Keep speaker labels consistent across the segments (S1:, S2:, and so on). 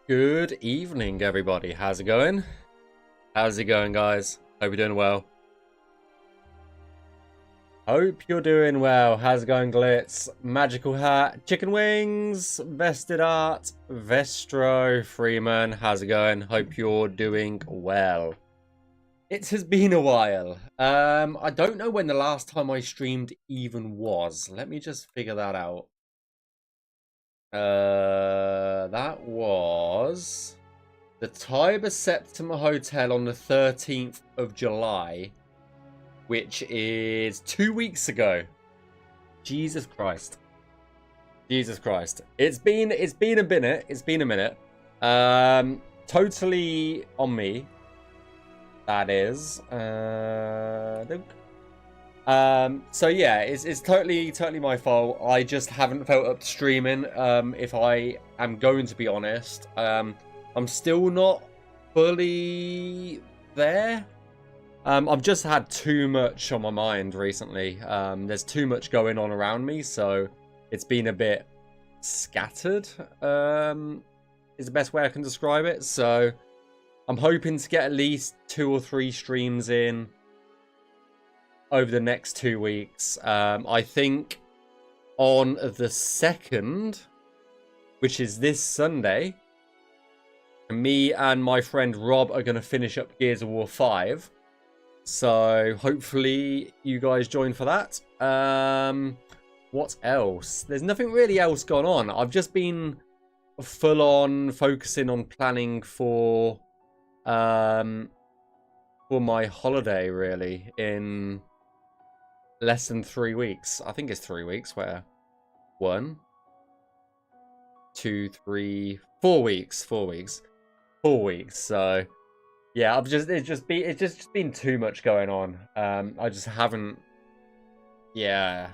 S1: Good evening, everybody. How's it going? How's it going, guys? Hope you're doing well. Hope you're doing well. How's it going, Glitz? Magical Hat, Chicken Wings, Vested Art, Vestro, Freeman. How's it going? Hope you're doing well. It has been a while. I don't know when the last time I streamed even was. Let me just figure that out. That was the Tiber Septima Hotel on the 13th of July, which is 2 weeks ago. Jesus Christ. Jesus Christ. It's been a minute. It's been a minute. Totally on me. That is. So yeah, it's totally my fault. I just haven't felt up to streaming. If I am going to be honest, I'm still not fully there. I've just had too much on my mind recently. There's too much going on around me, so it's been a bit scattered. Is the best way I can describe it. So I'm hoping to get at least 2 or 3 streams in over the next 2 weeks. I think on the 2nd, which is this Sunday, me and my friend Rob are going to finish up Gears of War 5. So hopefully you guys join for that. What else? There's nothing really else going on. I've just been full on focusing on planning for my holiday, really, in less than 3 weeks. I think it's 3 weeks. Where 1, 2, 3, 4 weeks. 4 weeks. So yeah, it's just been too much going on. I just haven't. Yeah,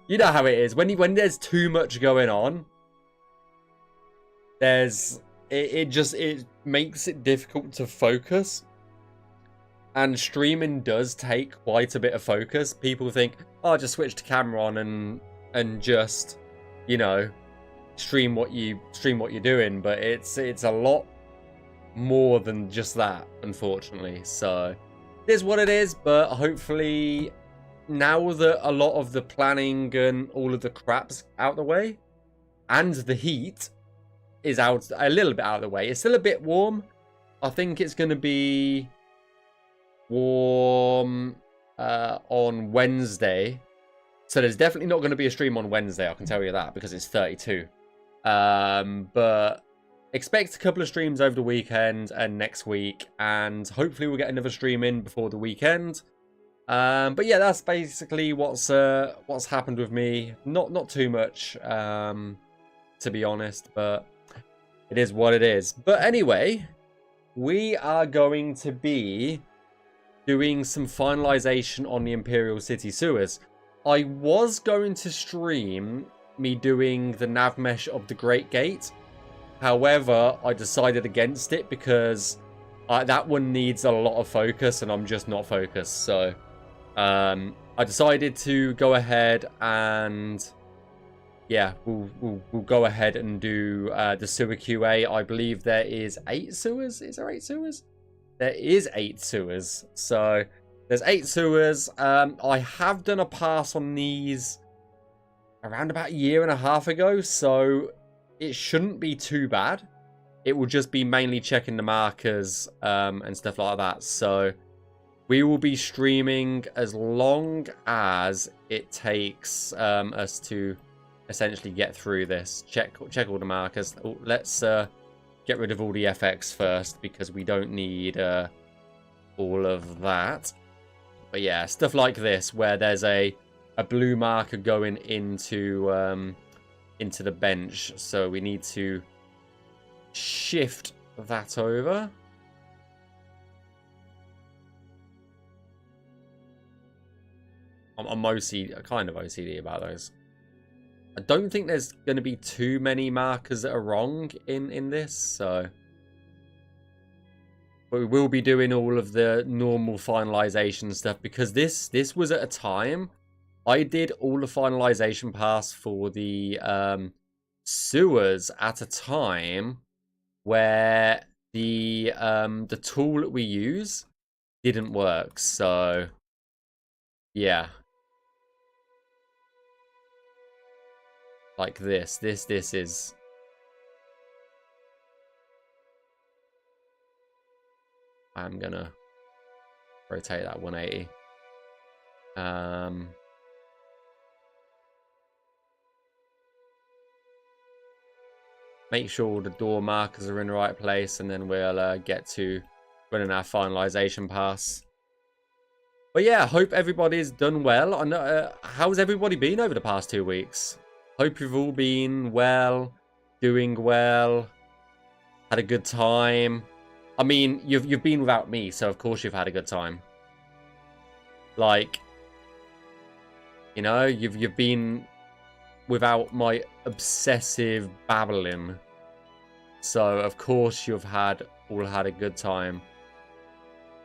S1: you know how it is when there's too much going on. It makes it difficult to focus. And streaming does take quite a bit of focus. People think, oh, just switch the camera on and just, you know, stream what you're doing. But it's a lot more than just that, unfortunately. So it is what it is. But hopefully, now that a lot of the planning and all of the crap's out the way, and the heat is out a little bit out of the way, it's still a bit warm. I think it's going to be warm on Wednesday, so there's definitely not going to be a stream on Wednesday, I can tell you that, because it's 32. But expect a couple of streams over the weekend and next week, and hopefully we'll get another stream in before the weekend. But yeah, that's basically what's happened with me. Not too much, to be honest, but it is what it is. But anyway, we are going to be doing some finalization on the Imperial City sewers. I was going to stream me doing the nav mesh of the Great Gate. However, I decided against it because that one needs a lot of focus and I'm just not focused. So I decided to go ahead and yeah, we'll go ahead and do the sewer QA. I believe there is 8 sewers. Is there 8 sewers? There is 8 sewers. So there's 8 sewers. I have done a pass on these around about a year and a half ago, so it shouldn't be too bad. It will just be mainly checking the markers and stuff like that. So we will be streaming as long as it takes us to essentially get through this. Check all the markers. Oh, let's get rid of all the FX first, because we don't need all of that. But yeah, stuff like this where there's a blue marker going into the bench, so we need to shift that over. I'm kind of OCD about those. I don't think there's going to be too many markers that are wrong in this, so. But we will be doing all of the normal finalization stuff, because this was at a time I did all the finalization pass for the sewers at a time where the tool that we use didn't work. So yeah, like this is. I'm gonna rotate that 180. Make sure all the door markers are in the right place, and then we'll get to running our finalization pass. But yeah, hope everybody's done well. I know, how's everybody been over the past 2 weeks? Hope you've all been well, doing well, had a good time. I mean, you've been without me, so of course you've had a good time. Like, you know, you've been without my obsessive babbling. So of course you've all had a good time.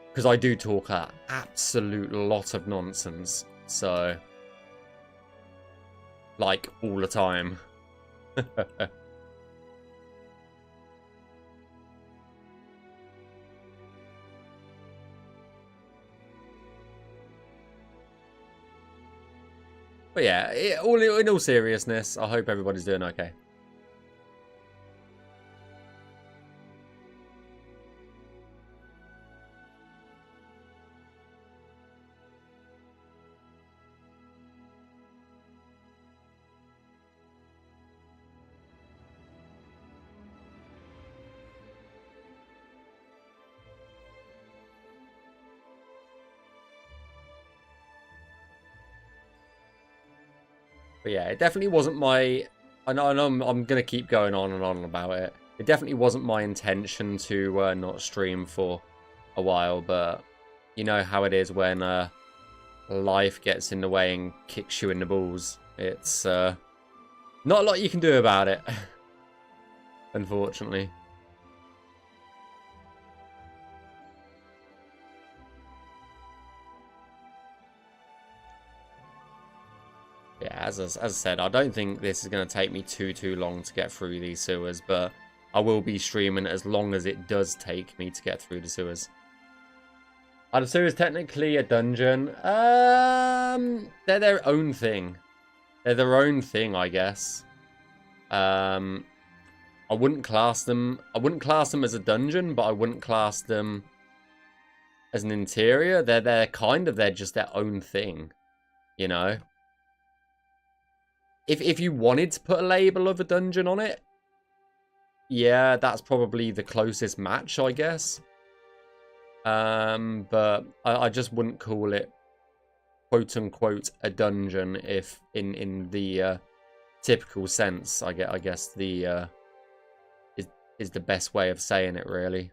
S1: Because I do talk an absolute lot of nonsense. So, like, all the time. But yeah, in all seriousness, I hope everybody's doing okay. But yeah, it definitely wasn't my... I know I'm going to keep going on and on about it. It definitely wasn't my intention to not stream for a while, but you know how it is when life gets in the way and kicks you in the balls. It's not a lot you can do about it, unfortunately. Yeah, as I said, I don't think this is going to take me too long to get through these sewers, but I will be streaming as long as it does take me to get through the sewers. Are the sewers technically a dungeon? They're their own thing. They're their own thing, I guess. I wouldn't class them as a dungeon, but I wouldn't class them as an interior. They're just their own thing, you know? If you wanted to put a label of a dungeon on it, yeah, that's probably the closest match, I guess. But I just wouldn't call it quote unquote a dungeon if in the typical sense. I guess the is the best way of saying it, really.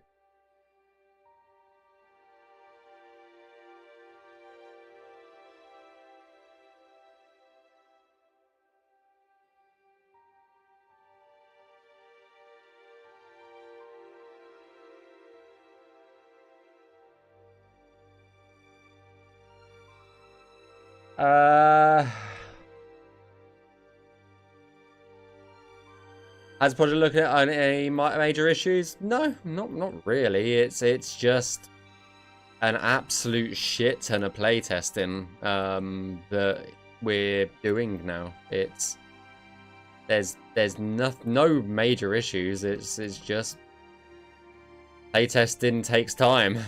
S1: As a project looking at any major issues? No, not really. It's just an absolute shit ton of playtesting that we're doing now. There's no major issues. It's just playtesting takes time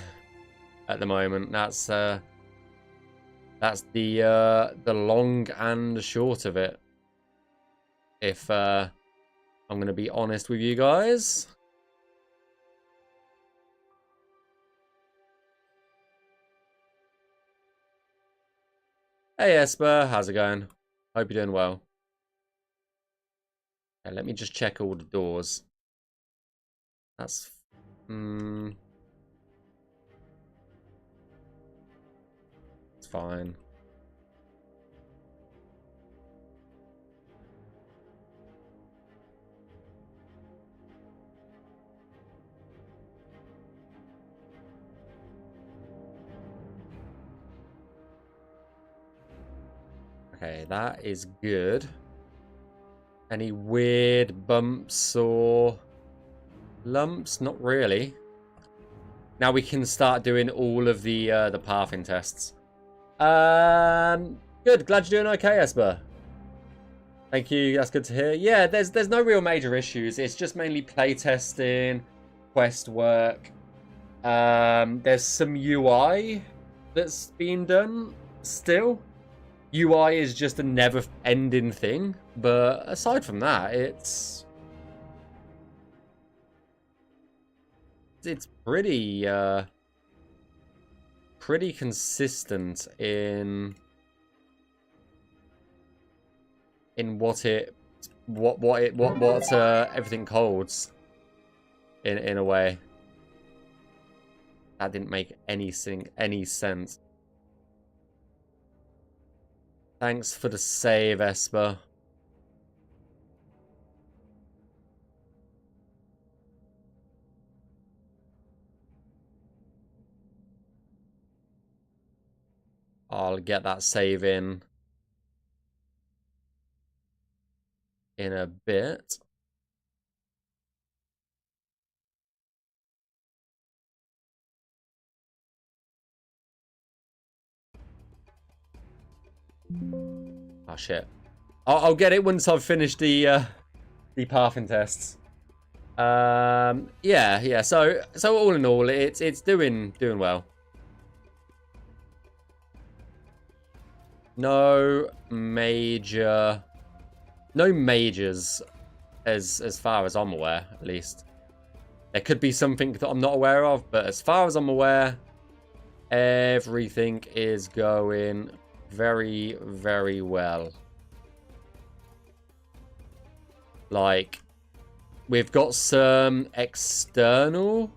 S1: at the moment. That's the long and the short of it. If I'm gonna be honest with you guys. Hey Esper, how's it going? Hope you're doing well. Okay, let me just check all the doors. That's it's fine. Okay, that is good. Any weird bumps or Lumps, not really. Now we can start doing all of the pathing tests. Good. Glad you're doing okay, Esper. Thank you. That's good to hear. Yeah, there's no real major issues. It's just mainly playtesting, quest work. There's some UI that's being done still. UI is just a never-ending thing, but aside from that, it's pretty consistent in what everything holds in a way. That didn't make any sense. Thanks for the save, Esper. I'll get that save in a bit. Oh shit! I'll get it once I've finished the pathing tests. Yeah. So all in all, it's doing well. No majors, as far as I'm aware, at least. There could be something that I'm not aware of, but as far as I'm aware, everything is going very, very well. Like, we've got some external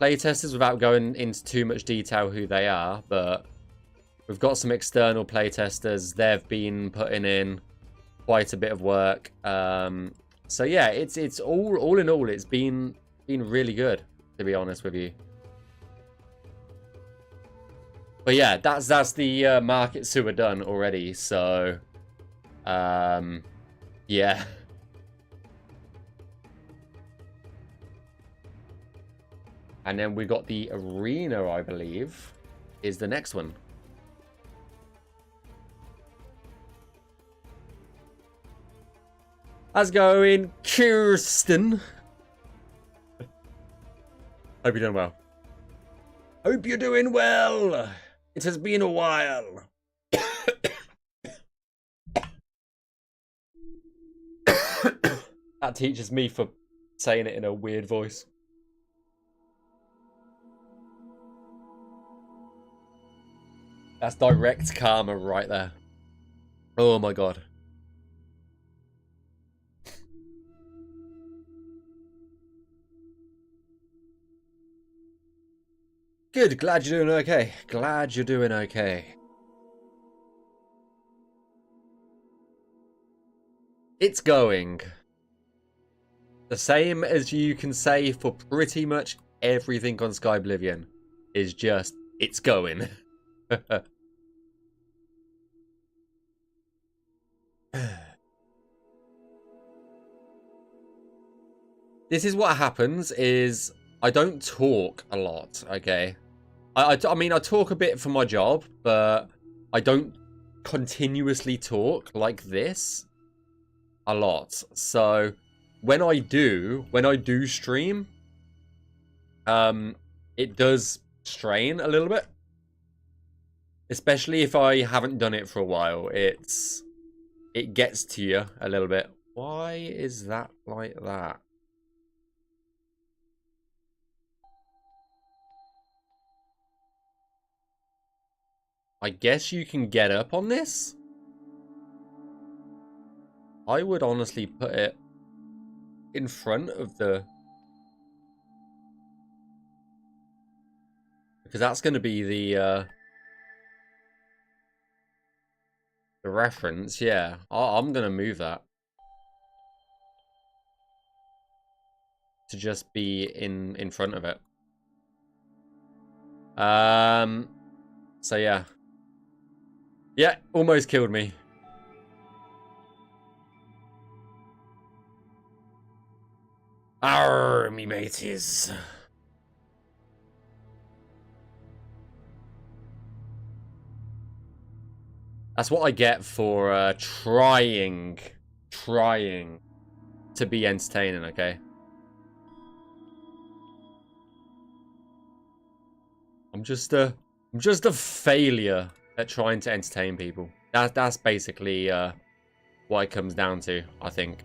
S1: playtesters without going into too much detail who they are, but we've got some external playtesters. They've been putting in quite a bit of work. So yeah, it's all in all, it's been really good, to be honest with you. But yeah, that's the market sewer done already. So yeah. And then we got the arena, I believe, is the next one. How's it going, Kirsten? Hope you're doing well. Hope you're doing well. It has been a while. That teaches me for saying it in a weird voice. That's direct karma right there. Oh my god. Good, glad you're doing okay. Glad you're doing okay. It's going. The same as you can say for pretty much everything on Skyblivion. Is just, it's going. This is what happens is I don't talk a lot, okay? I mean, I talk a bit for my job, but I don't continuously talk like this a lot. So when I do stream, it does strain a little bit. Especially if I haven't done it for a while. It gets to you a little bit. Why is that like that? I guess you can get up on this? I would honestly put it in front of the... Because that's going to be the reference, yeah. I'm going to move that. To just be in front of it. So yeah. Yeah, almost killed me. Arr, me mateys. That's what I get for trying to be entertaining, okay? I'm just a failure at trying to entertain people. That's basically what it comes down to, I think.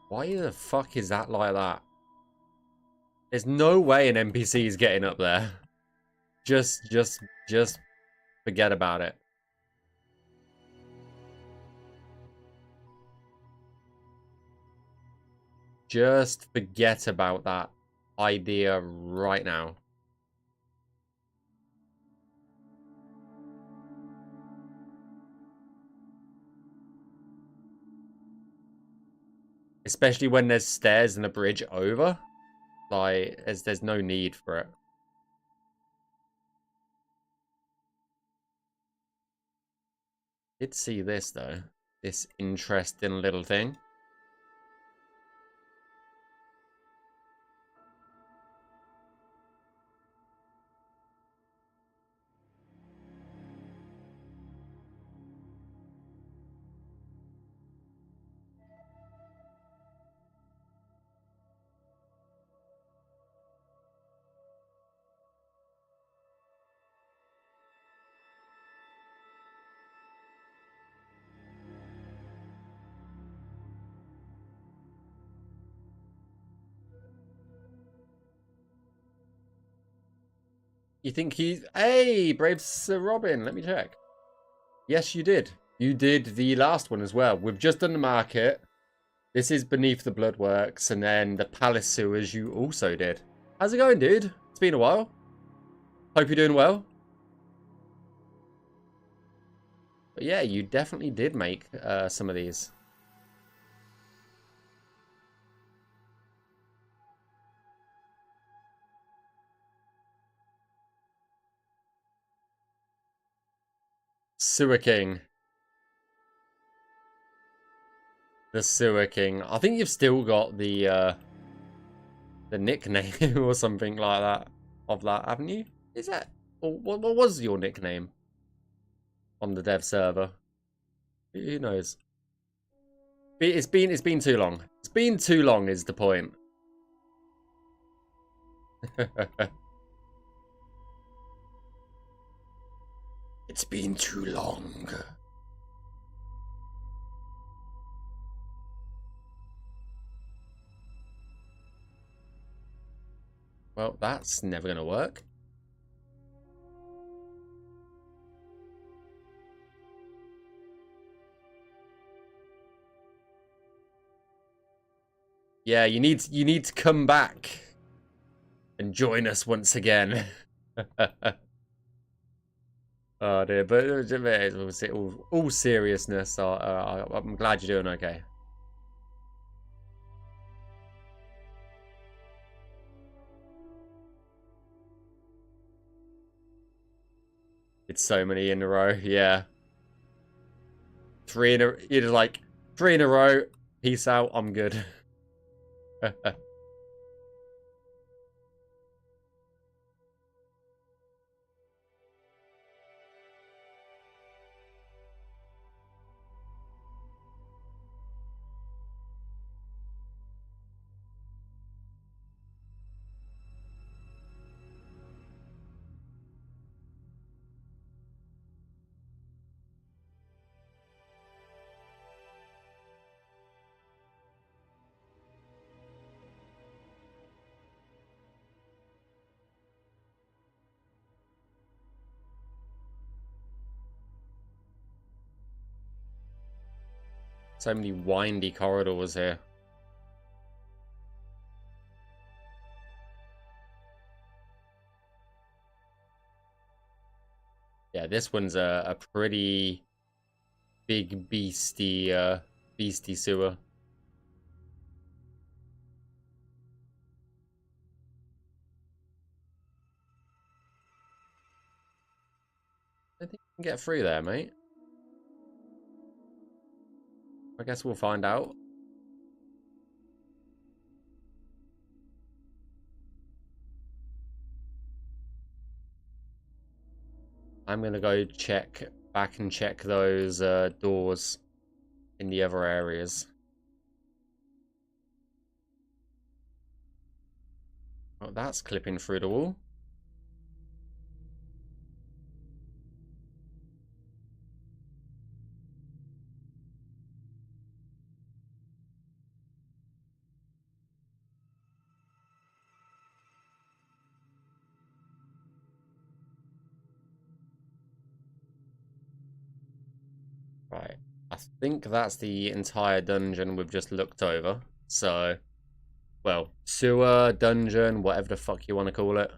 S1: Why the fuck is that like that? There's no way an NPC is getting up there. Just forget about it. Just forget about that idea right now. Especially when there's stairs and a bridge over. Like, there's no need for it. Did see this, though. This interesting little thing. You think he... Hey, brave Sir Robin, let me check. Yes, you did. You did the last one as well. We've just done the market. This is Beneath the Bloodworks, and then the Palace Sewers you also did. How's it going, dude? It's been a while. Hope you're doing well. But yeah, you definitely did make some of these. Sewer King. The Sewer King. I think you've still got the nickname or something like that of that, haven't you? Is that... Or what was your nickname on the dev server? Who knows? It's been too long. It's been too long is the point. It's been too long. Well, that's never going to work. Yeah, you need to come back and join us once again. Oh dear, but all seriousness, I'm glad you're doing okay. It's so many in a row, yeah. You're just like 3 in a row. Peace out. I'm good. So many windy corridors here. Yeah, this one's a pretty big beastie sewer. Get through there, mate. I guess we'll find out. I'm gonna go back and check those doors in the other areas. Oh, that's clipping through the wall. Right. I think that's the entire dungeon we've just looked over. So, well, sewer, dungeon, whatever the fuck you want to call it.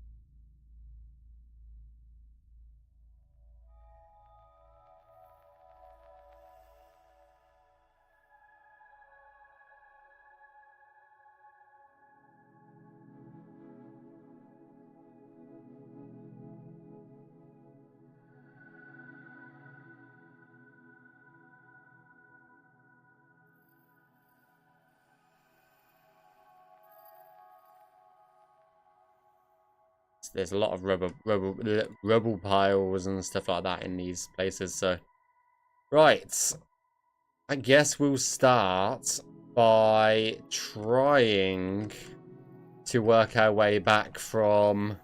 S1: There's a lot of rubble piles and stuff like that in these places. So, right. I guess we'll start by trying to work our way back from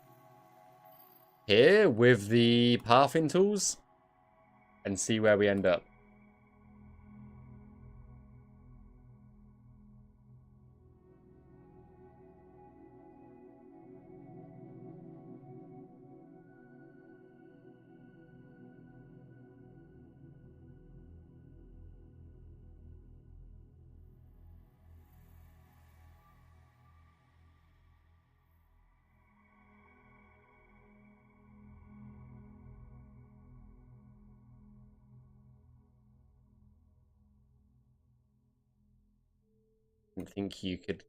S1: here with the pathing tools and see where we end up. I think you could...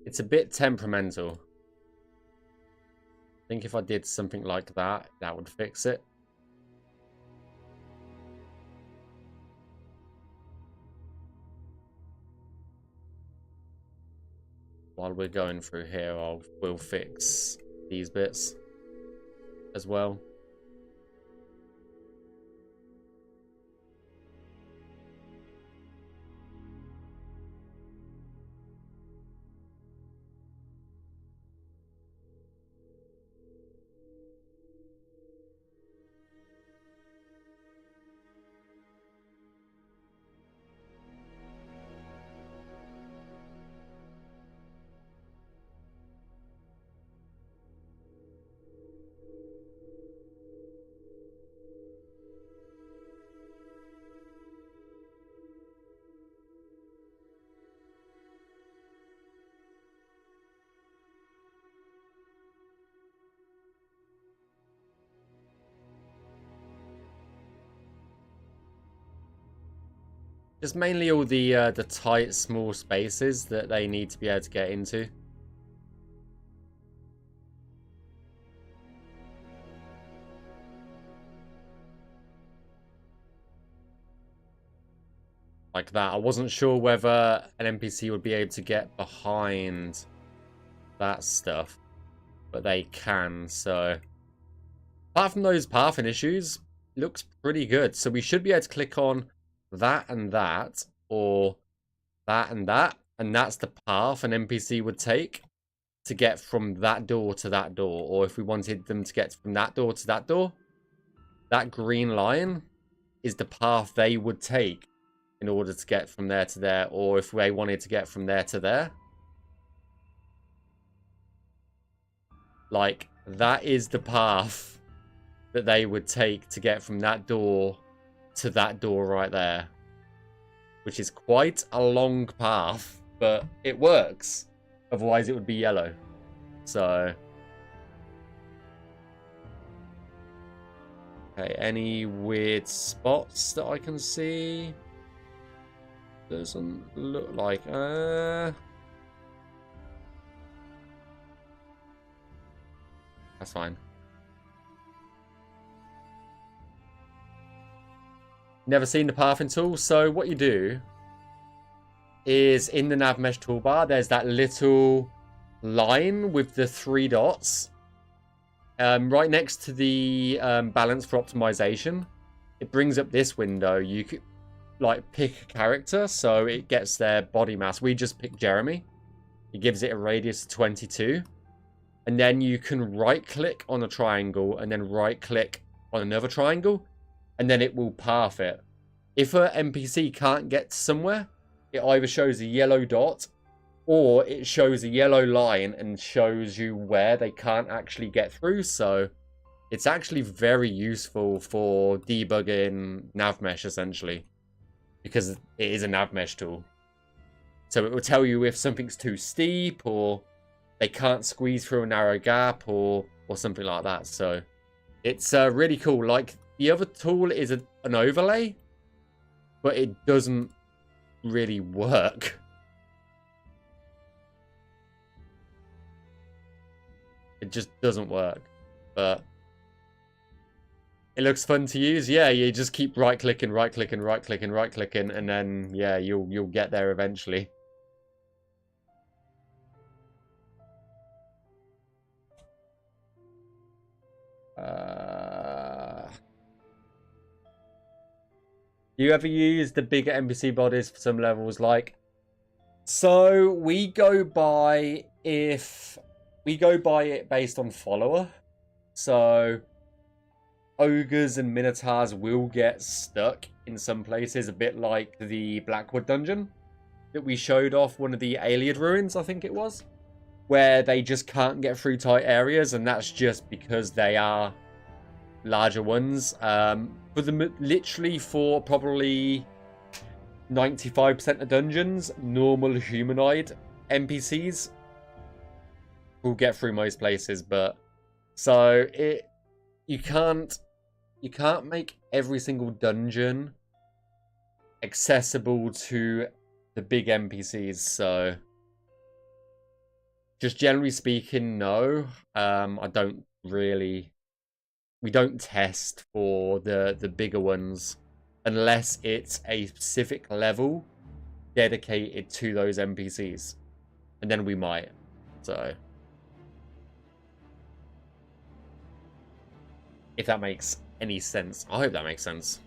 S1: It's a bit temperamental. I think if I did something like that, that would fix it. While we're going through here, we'll fix these bits as well. Just mainly all the tight, small spaces that they need to be able to get into. Like that. I wasn't sure whether an NPC would be able to get behind that stuff, but they can, so... Apart from those pathing issues, looks pretty good. So we should be able to click on that and that, or that, and that's the path an NPC would take to get from that door to that door. Or if we wanted them to get from that door to that door, that green line is the path they would take in order to get from there to there, or if they wanted to get from there to there. Like, that is the path that they would take to get from that door to that door right there. Which is quite a long path, but it works. Otherwise it would be yellow. So... Okay, any weird spots that I can see? Doesn't look like... That's fine. Never seen the pathing tool? So what you do is in the nav mesh toolbar, there's that little line with the 3 dots. Right next to the balance for optimization. It brings up this window. You could like pick a character, so it gets their body mass. We just picked Jeremy. It gives it a radius of 22. And then you can right click on a triangle and then right click on another triangle. And then it will path it. If an NPC can't get somewhere, it either shows a yellow dot or it shows a yellow line and shows you where they can't actually get through. So it's actually very useful for debugging nav mesh, essentially, because it is a nav mesh tool. So it will tell you if something's too steep or they can't squeeze through a narrow gap or something like that. So it's really cool. Like, the other tool is an overlay, but it doesn't really work. It just doesn't work. But it looks fun to use. Yeah, you just keep right clicking, right clicking, right clicking, right clicking, and then yeah, you'll get there eventually. You ever use the bigger NPC bodies for some levels? Like, so we go by it based on follower. So ogres and minotaurs will get stuck in some places, a bit like the Blackwood dungeon that we showed off, one of the Aliad ruins, I think it was, where they just can't get through tight areas, and that's just because they are larger ones. Literally for probably 95% of dungeons, normal humanoid NPCs will get through most places. But so you can't make every single dungeon accessible to the big NPCs. So just generally speaking, no. We don't test for the bigger ones unless it's a specific level dedicated to those NPCs. And then we might. So if that makes any sense. I hope that makes sense.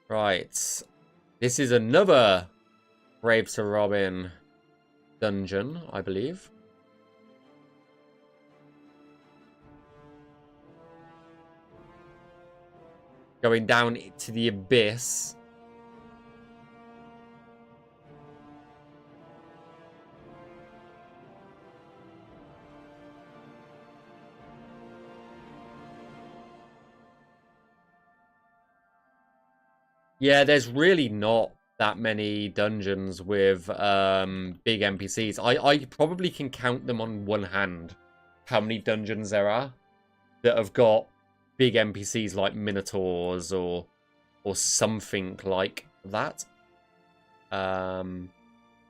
S1: Right. This is another Brave Sir Robin dungeon, I believe. Going down to the abyss. Yeah, there's really not that many dungeons with big NPCs. I probably can count them on one hand how many dungeons there are that have got big NPCs like minotaurs or something like that.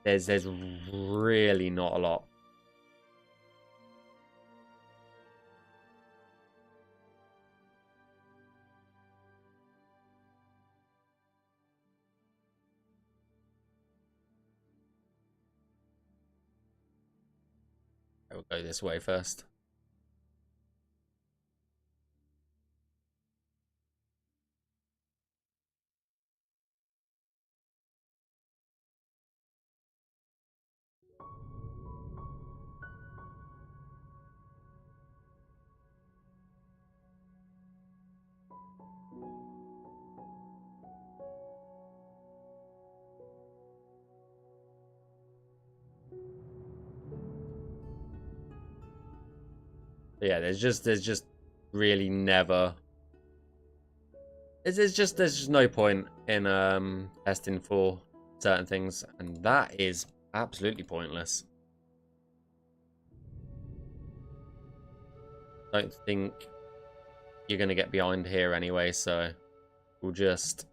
S1: There's really not a lot. I will go this way first. Yeah, there's just really never. There's just no point in testing for certain things, and that is absolutely pointless. Don't think you're gonna get behind here anyway, so we'll just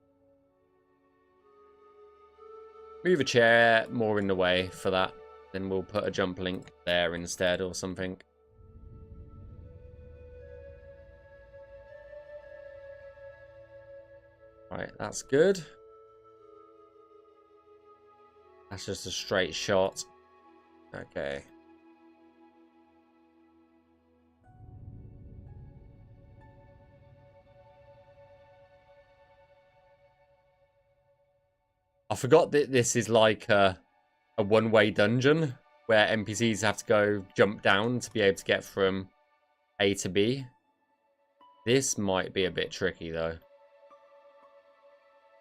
S1: move a chair more in the way for that. Then we'll put a jump link there instead or something. Right, that's good. That's just a straight shot. Okay. I forgot that this is like a one-way dungeon where NPCs have to go jump down to be able to get from A to B. This might be a bit tricky though,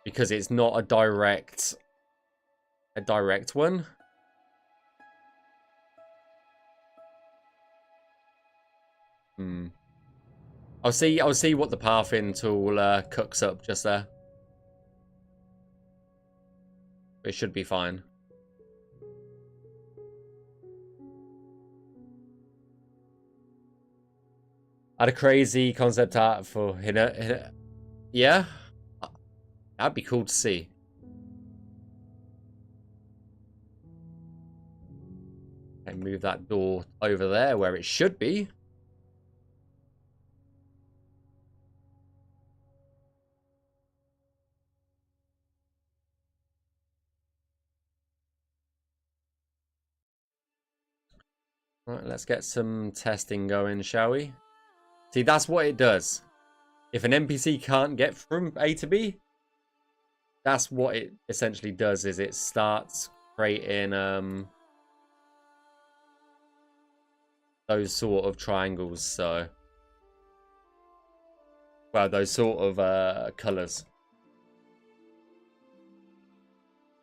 S1: because it's not a direct one. I'll see what the pathing tool cooks up just there. It should be fine. I had a crazy concept art for Hina. Yeah? That'd be cool to see. And move that door over there where it should be. Right, let's get some testing going, shall we? See, that's what it does. If an NPC can't get from A to B, that's what it essentially does, is it starts creating those sort of triangles, so well, those sort of colours.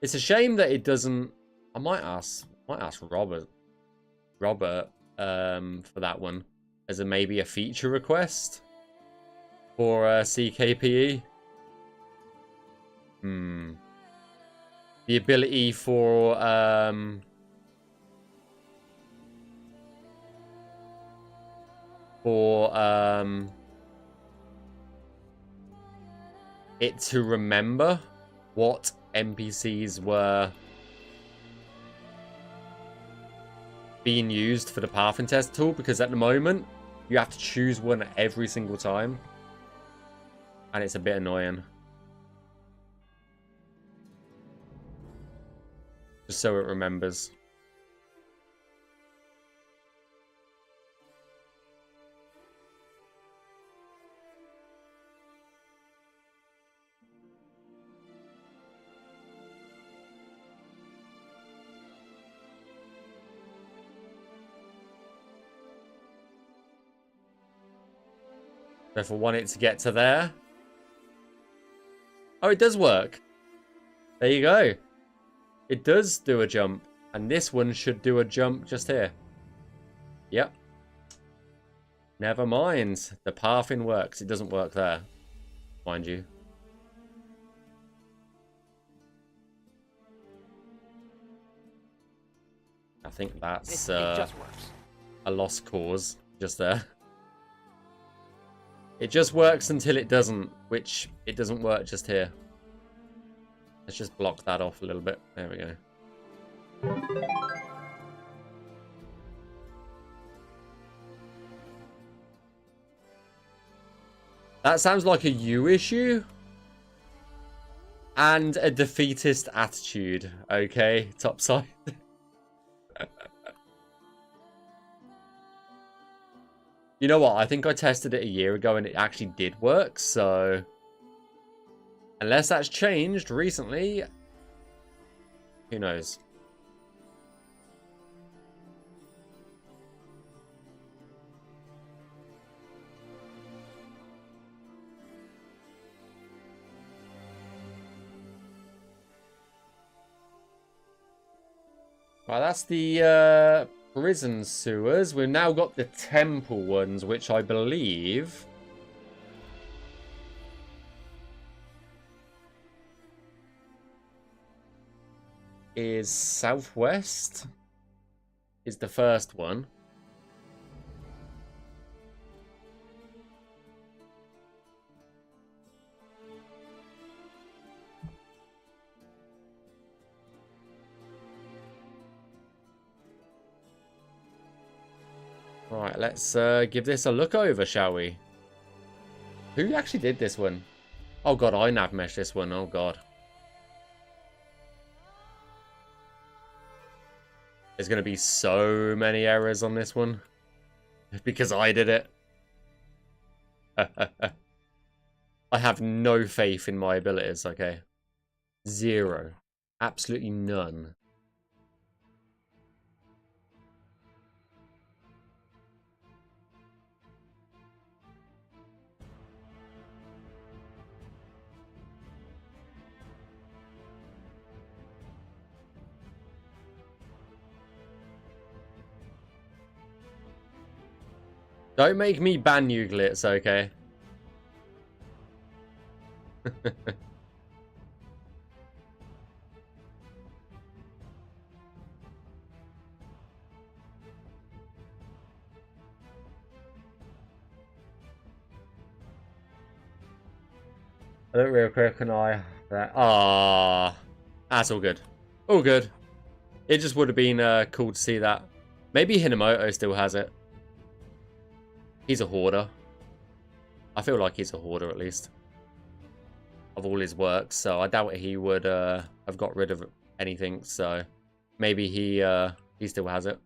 S1: It's a shame that it doesn't. I might ask Robert for that one as maybe a feature request for CKPE. The ability for it to remember what NPCs were being used for the pathing test tool, because at the moment you have to choose one every single time and it's a bit annoying. Just so it remembers. So if I want it to get to there. Oh, it does work. There you go. It does do a jump. And this one should do a jump just here. Yep. Never mind. The pathing works. It doesn't work there, mind you. I think that's a lost cause just there. It just works until it doesn't, which it doesn't work just here. Let's just block that off a little bit. There we go. That sounds like a you issue. And a defeatist attitude. Okay, topside. You know what? I think I tested it a year ago and it actually did work, so unless that's changed recently, who knows? Well, that's the prison sewers. We've now got the temple ones, which I believe is southwest is the first one. Right, let's give this a look over, shall we? Who actually did this one? Oh god, I nav mesh this one. Oh god. There's going to be so many errors on this one. Because I did it. I have no faith in my abilities, okay? Zero. Absolutely none. Don't make me ban you, Glitz, okay? I don't real quick and I that that's all good. All good. It just would have been cool to see that. Maybe Hinamoto still has it. He's a hoarder. I feel like he's a hoarder at least. Of all his work, so I doubt he would have got rid of anything, so maybe he still has it.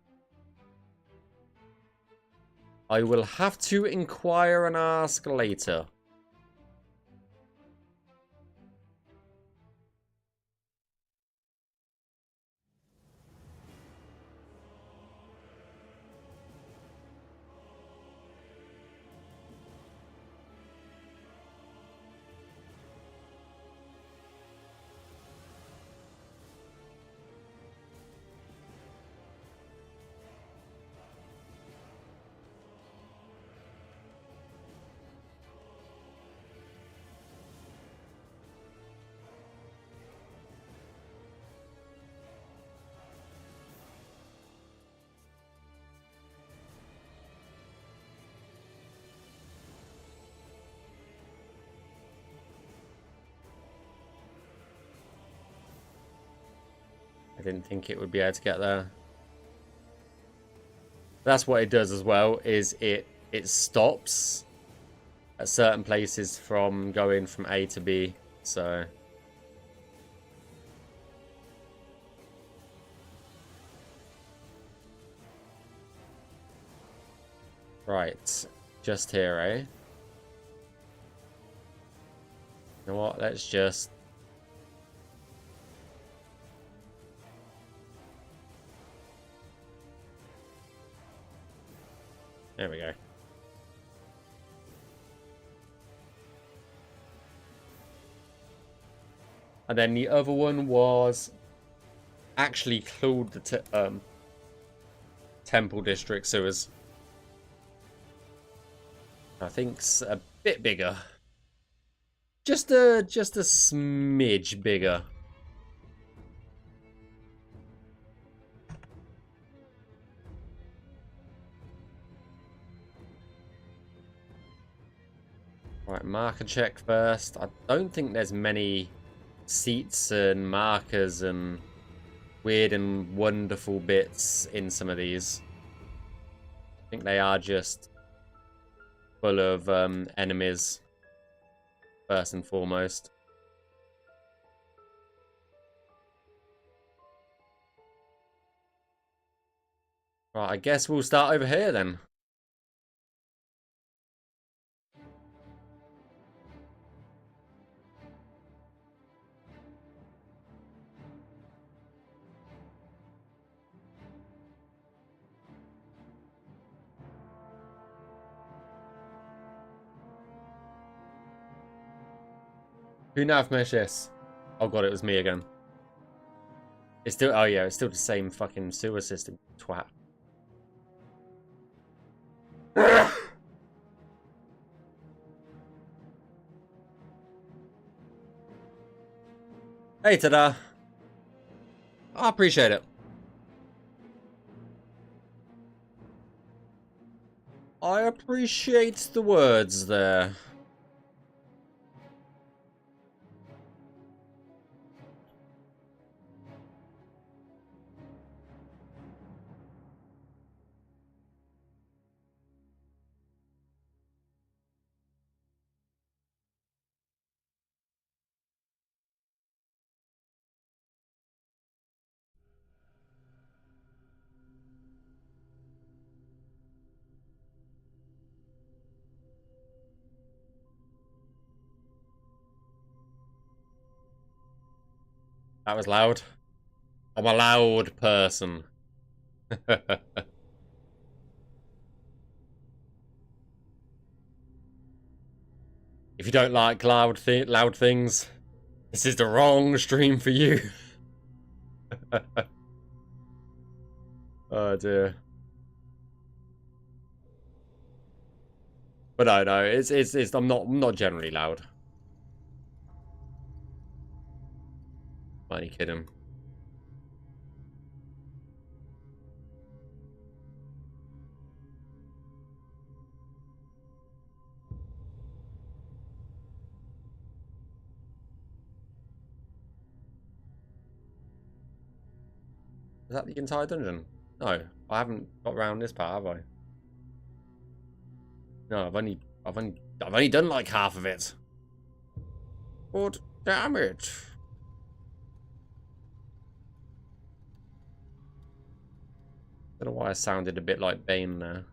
S1: I will have to inquire and ask later. I didn't think it would be able to get there. That's what it does as well, is it stops at certain places from going from A to B, so... Right, just here, eh? You know what, let's just... There we go. And then the other one was actually called the Temple District sewers. I think's a bit bigger. Just a smidge bigger. Right, marker check first. I don't think there's many seats and markers and weird and wonderful bits in some of these. I think they are just full of enemies, first and foremost. Right, I guess we'll start over here then. Who nav mesh this? Oh god, it was me again. It's still, oh yeah, it's still the same fucking sewer system, twat. Hey, ta-da. I appreciate it. I appreciate the words there. That was loud. I'm a loud person. If you don't like loud things, this is the wrong stream for you. Oh dear. But no, it's I'm not generally loud. Are you kidding? Is that the entire dungeon? No, I haven't got around this part, have I? No, I've only done like half of it. God damn it! Don't know why I sounded a bit like Bane there.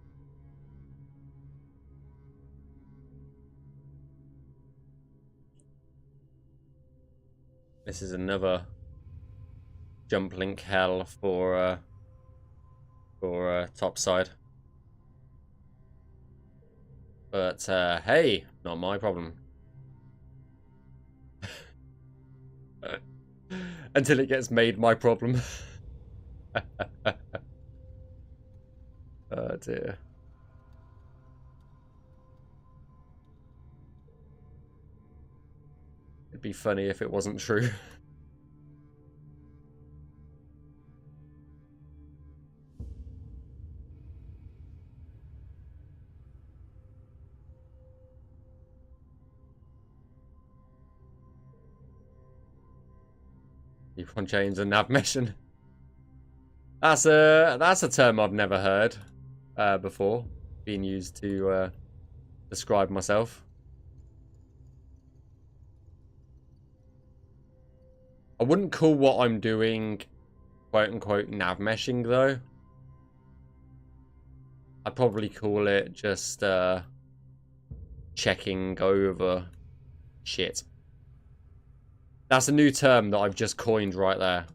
S1: This is another jump link hell for topside. But hey, not my problem. Until it gets made my problem. Oh dear. It'd be funny if it wasn't true. You want chains and nav mission. That's a term I've never heard before being used to describe myself. I wouldn't call what I'm doing quote unquote nav meshing though. I'd probably call it just checking over shit. That's a new term that I've just coined right there.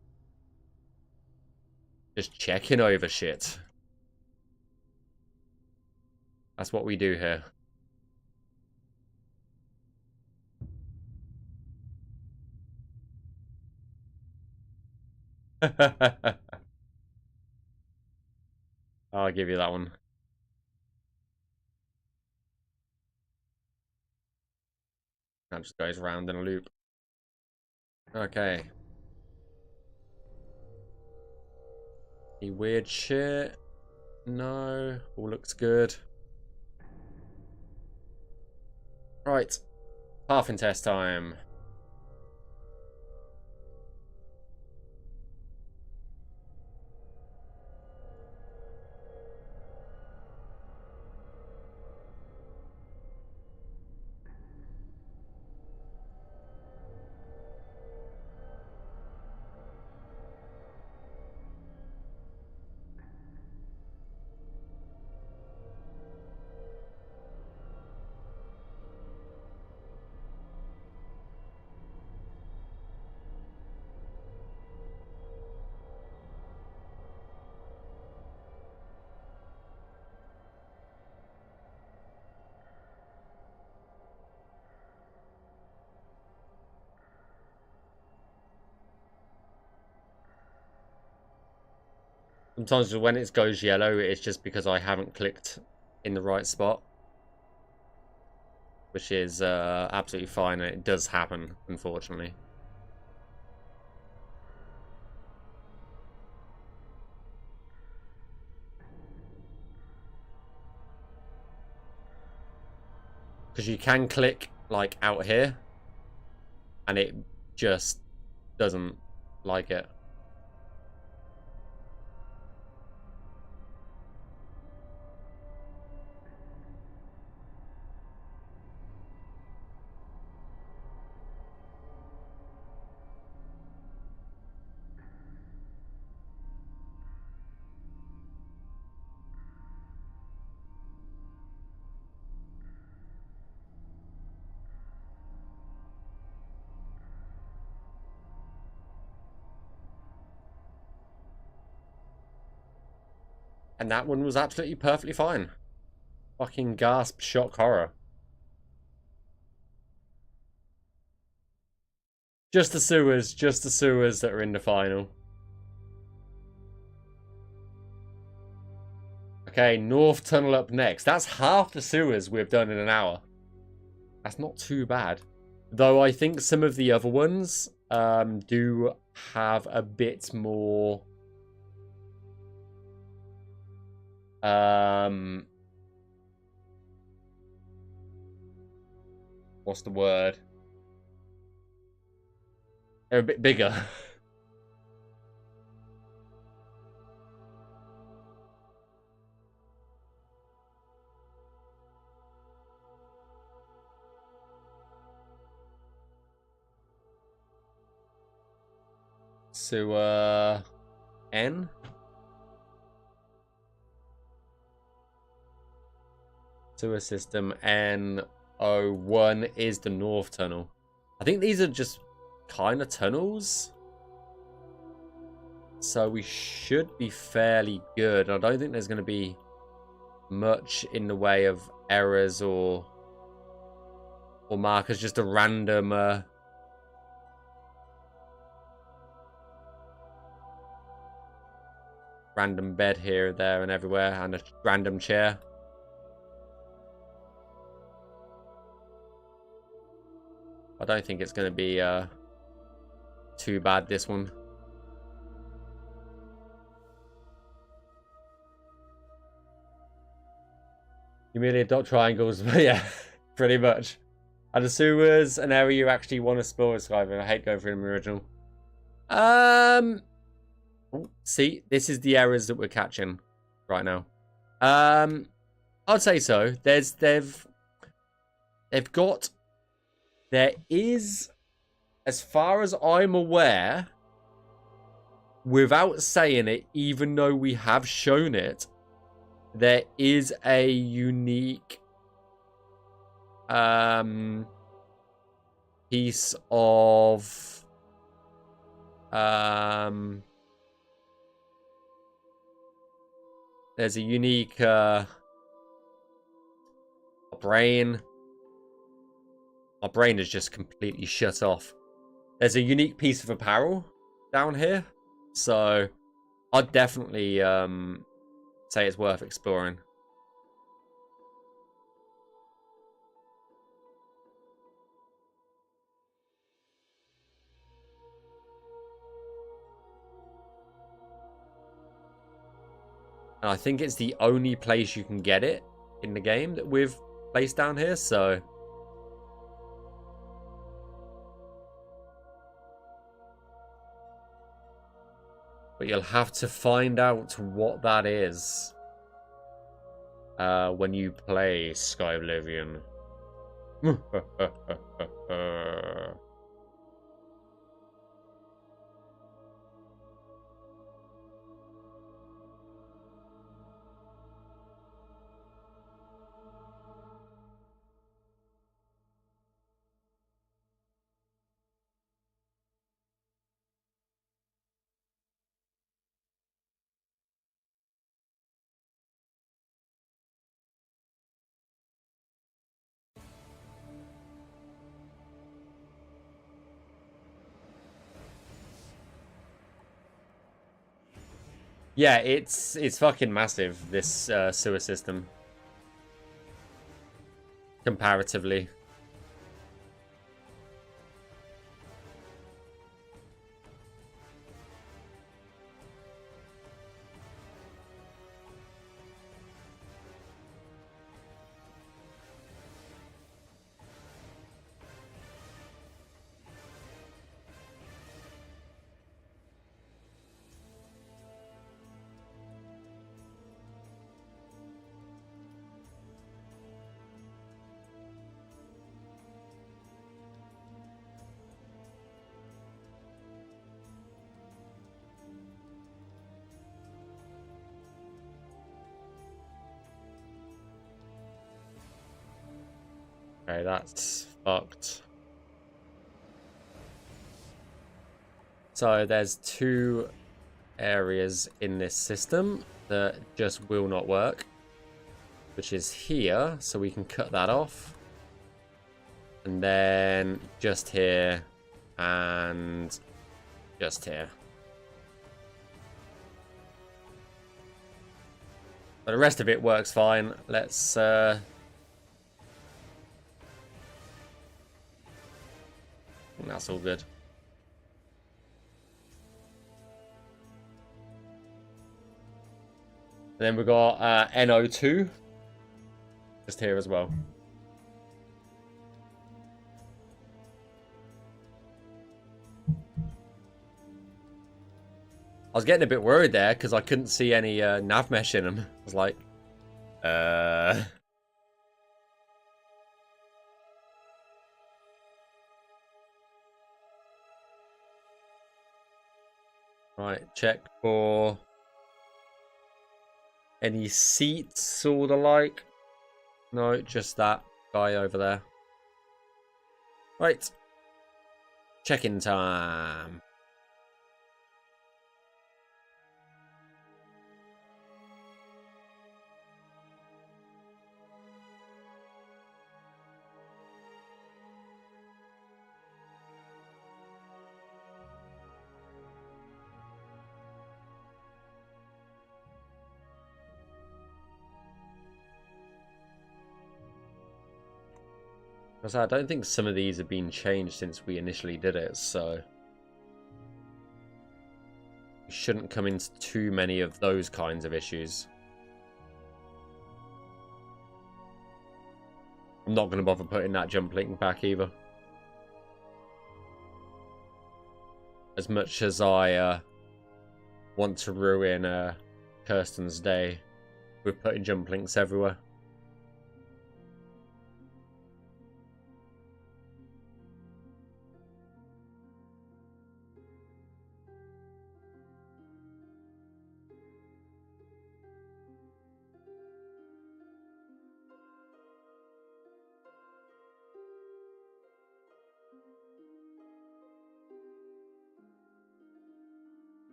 S1: Just checking over shit. That's what we do here. I'll give you that one. That just goes round in a loop. Okay. Any weird shit? No. All looks good. Right. Pathing test time. Sometimes when it goes yellow, it's just because I haven't clicked in the right spot. Which is absolutely fine, and it does happen, unfortunately. Because you can click, like, out here, and it just doesn't like it. And that one was absolutely perfectly fine. Fucking gasp, shock, horror. Just the sewers that are in the final. Okay, North Tunnel up next. That's half the sewers we've done in an hour. That's not too bad. Though I think some of the other ones do have a bit more... what's the word? They're a bit bigger. Sewer N? Sewer system N01 is the North Tunnel. I think these are just kind of tunnels. So we should be fairly good. I don't think there's going to be much in the way of errors or markers. Just a random random bed here, there, and everywhere, and a random chair. I don't think it's going to be too bad, this one. You merely adopt triangles, but yeah, pretty much. And the sewers, an area you actually want to explore with Skyblivion. I hate going through them original. See, this is the errors that we're catching right now. I'd say so. There is, as far as I'm aware, without saying it, even though we have shown it, there is a unique piece of there's a unique brain. My brain is just completely shut off. There's a unique piece of apparel down here, so I'd definitely say it's worth exploring. And I think it's the only place you can get it in the game that we've placed down here, so... But you'll have to find out what that is when you play Skyblivion. Yeah, it's fucking massive, this sewer system. Comparatively. Okay, that's fucked. So there's two areas in this system. that just will not work, which is here, so we can cut that off. And then just here and just here. But the rest of it works fine. Let's that's all good. And then we've got NO2 just here as well. I was getting a bit worried there because I couldn't see any nav mesh in them. I was like, Right, check for any seats or the like. No, just that guy over there. Right. Check-in time. I don't think some of these have been changed since we initially did it, so we shouldn't come into too many of those kinds of issues. I'm not going to bother putting that jump link back either. As much as I want to ruin Kirsten's day with putting jump links everywhere.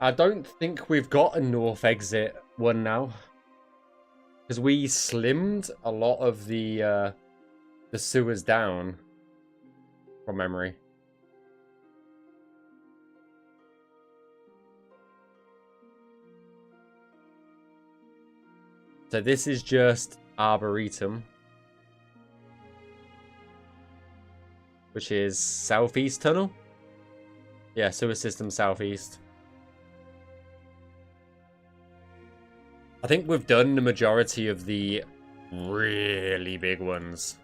S1: I don't think we've got a north exit one now, because we slimmed a lot of the sewers down from memory. So this is just Arboretum, which is Southeast Tunnel. Yeah, sewer system Southeast. I think we've done the majority of the really big ones.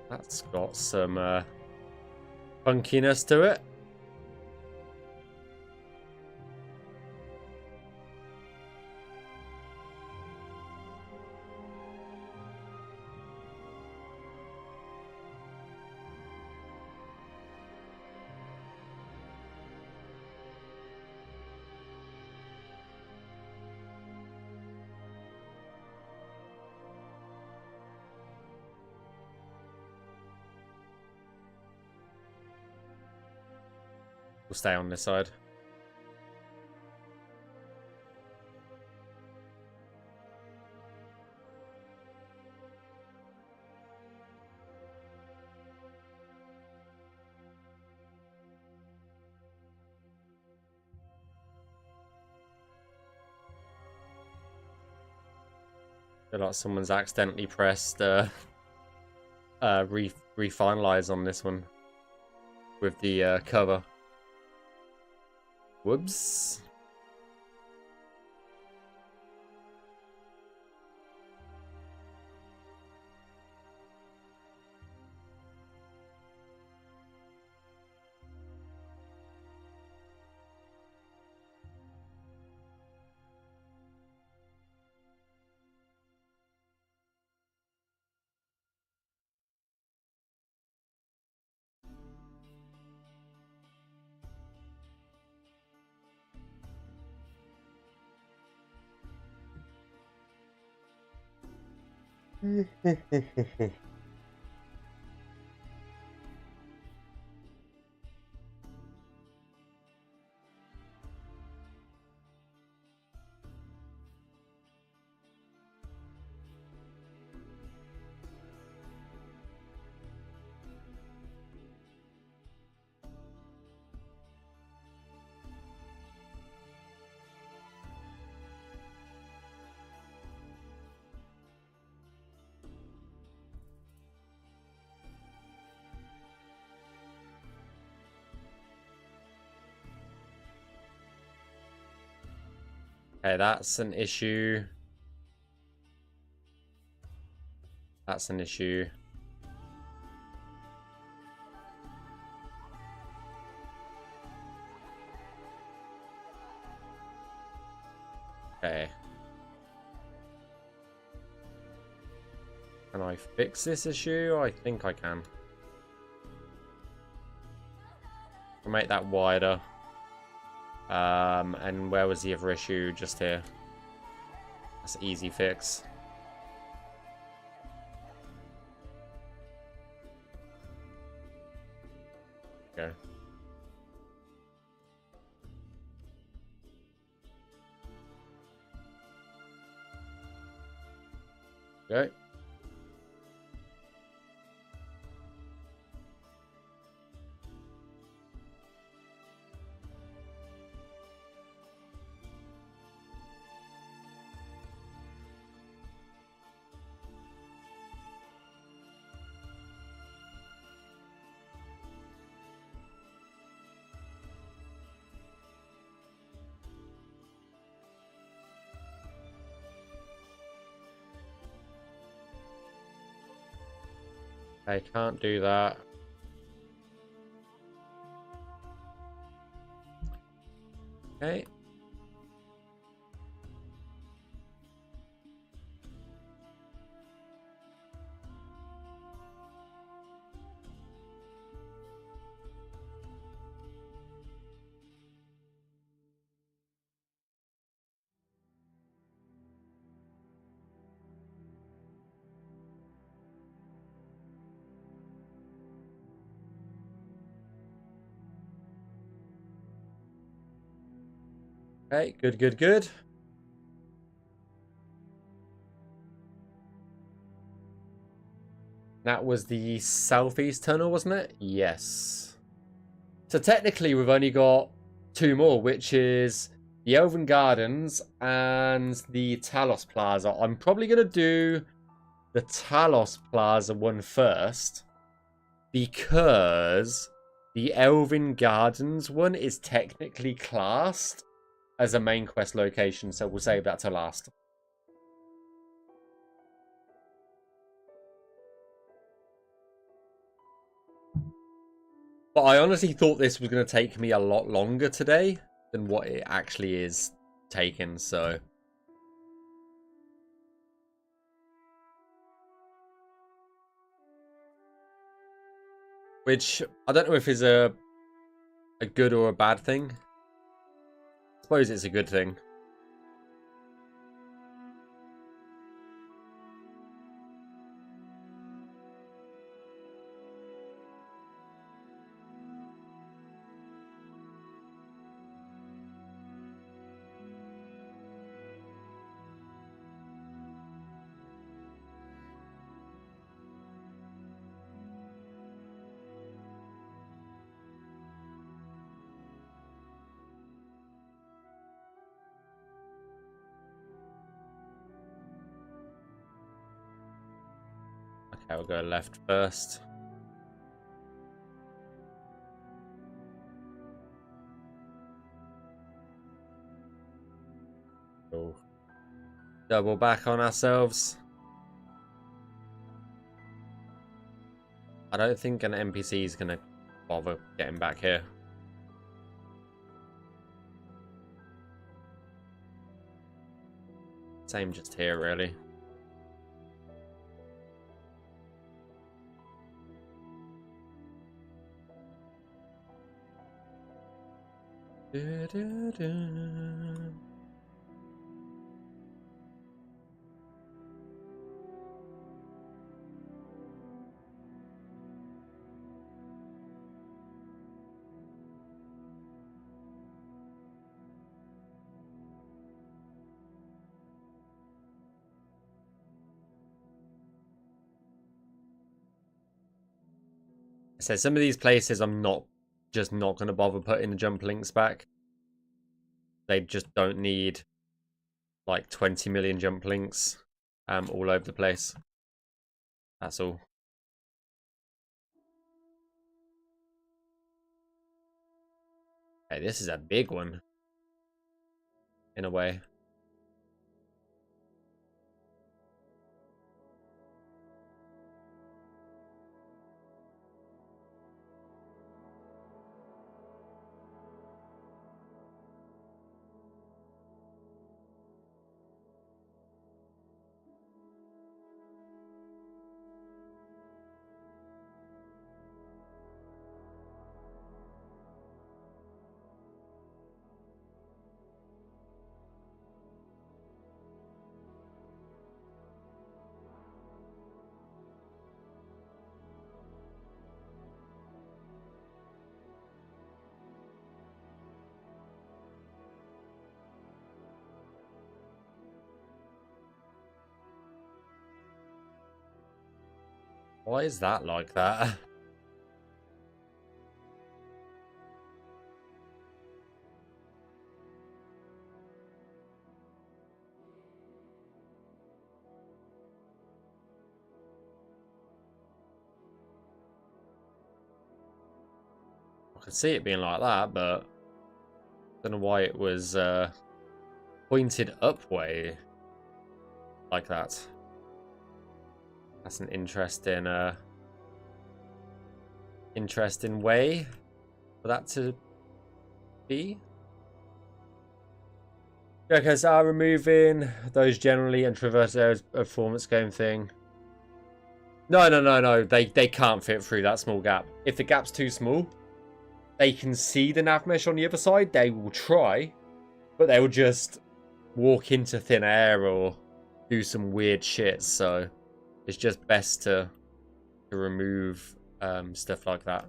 S1: That's got some funkiness to it. We'll stay on this side. feel like someone's accidentally pressed refinalize on this one with the cover. Whoops. Okay, that's an issue. That's an issue. Okay. Can I fix this issue? I think I can. I'll make that wider. And where was the other issue? Just here. That's an easy fix. Okay. Okay. I can't do that. Okay. Okay, good, good, good. That was the southeast tunnel, wasn't it? Yes. So technically we've only got two more, which is the Elven Gardens and the Talos Plaza. I'm probably going to do the Talos Plaza one first because the Elven Gardens one is technically classed as a main quest location, so we'll save that to last. But I honestly thought this was going to take me a lot longer today than what it actually is taking, so... Which, I don't know if is a good or a bad thing. I suppose it's a good thing. I'll go left first. Cool. Double back on ourselves. I don't think an NPC is going to bother getting back here. Same just here, really. So some of these places I'm just not going to bother putting the jump links back. They just don't need like 20 million jump links all over the place. That's all. Hey, this is a big one. In a way. Why is that like that? I could see it being like that, but I don't know why it was pointed up way like that. That's an interesting interesting way for that to be. Okay, so I'm removing those generally and traverse areas performance game thing. No. They can't fit through that small gap. If the gap's too small, they can see the nav mesh on the other side. They will try, but they will just walk into thin air or do some weird shit. So it's just best to remove stuff like that.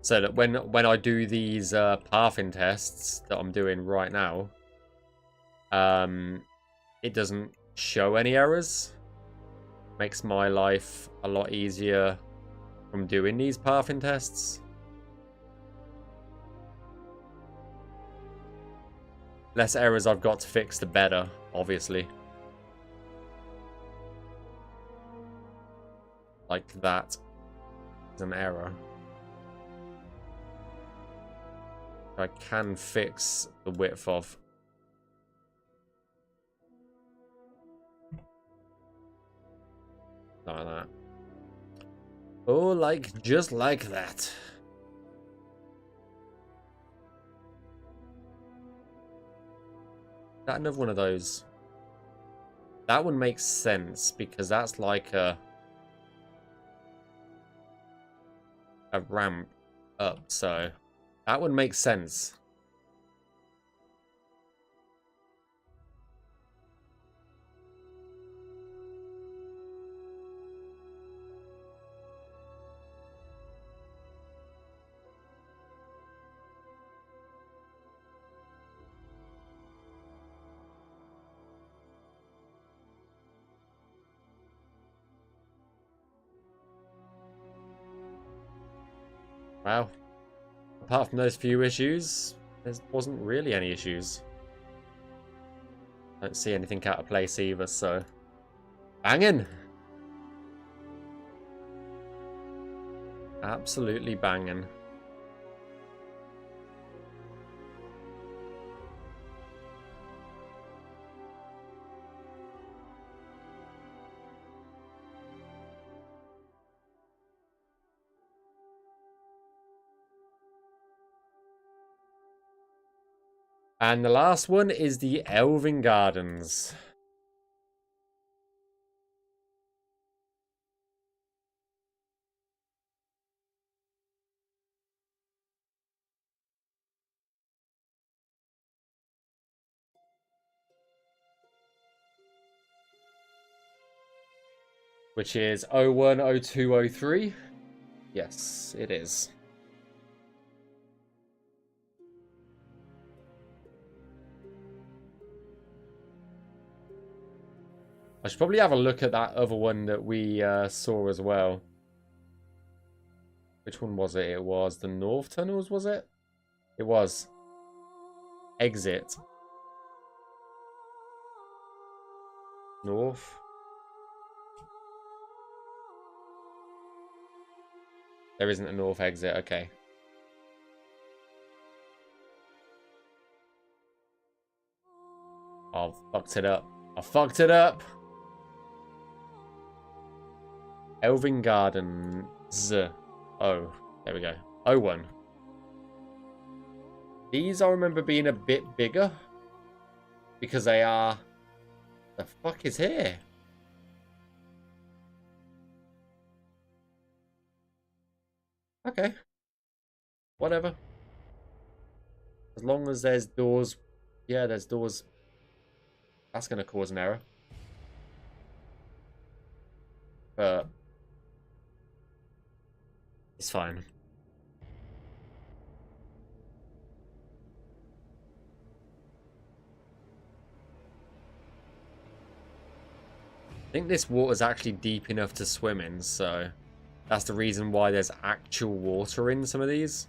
S1: So that when I do these pathing tests that I'm doing right now, it doesn't show any errors. Makes my life a lot easier from doing these pathing tests. Less errors I've got to fix, the better, obviously. Like that is an error. I can fix the width of. Like that. Oh, like, just like that. Is that another one of those? That one makes sense because that's like a ramp up, so that would make sense. Wow. Apart from those few issues, there wasn't really any issues. Don't see anything out of place either, so... Banging! Absolutely banging. And the last one is the Elven Gardens. Which is 010203. Yes, it is. I should probably have a look at that other one that we saw as well. Which one was it? It was the North Tunnels, was it? It was. Exit. North. There isn't a North exit, okay. I fucked it up. I fucked it up! Elven Gardens. Oh, there we go. 01. These I remember being a bit bigger. Because they are... The fuck is here? Okay. Whatever. As long as there's doors... Yeah, there's doors. That's going to cause an error. But... It's fine. I think this water's actually deep enough to swim in, so that's the reason why there's actual water in some of these.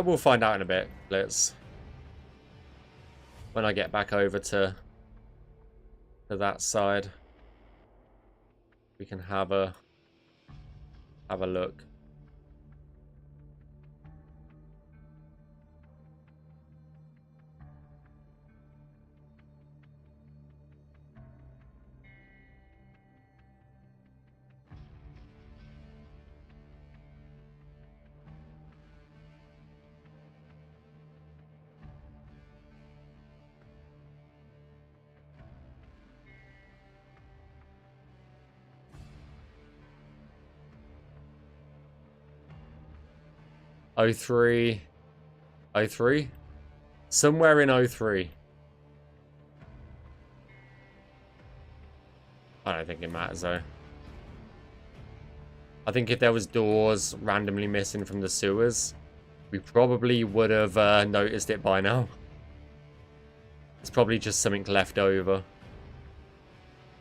S1: We'll find out in a bit. When I get back over to that side, we can have a look. '03. '03? Somewhere in '03. I don't think it matters though. I think if there was doors randomly missing from the sewers, we probably would have noticed it by now. It's probably just something left over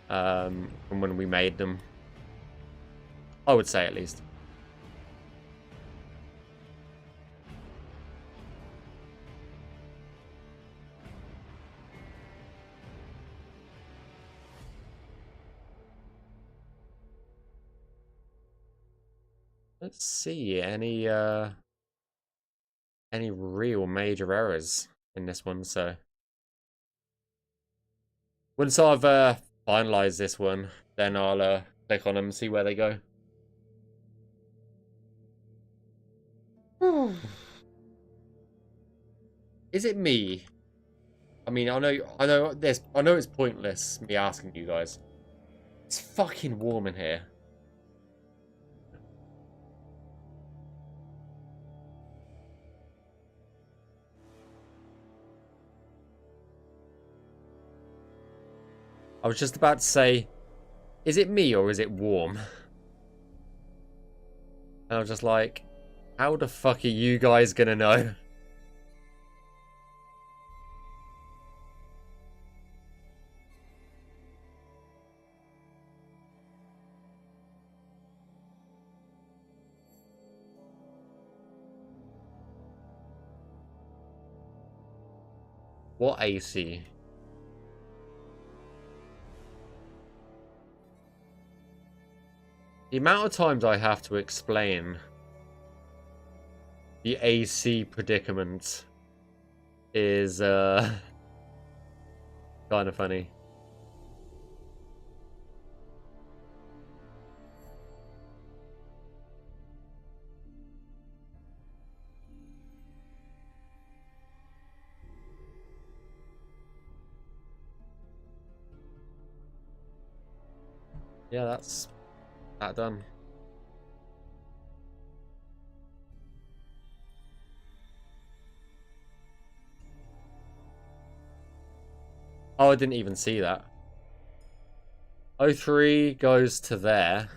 S1: from when we made them. I would say, at least. Let's see any real major errors in this one. So once I've finalized this one, then I'll click on them and see where they go. Is it me? I mean, I know it's pointless me asking you guys. It's fucking warm in here. I was just about to say, is it me or is it warm? And I was just like, how the fuck are you guys gonna know? What AC? The amount of times I have to explain the AC predicament is kind of funny. Yeah, that's that done. Oh, I didn't even see that. 03 goes to there.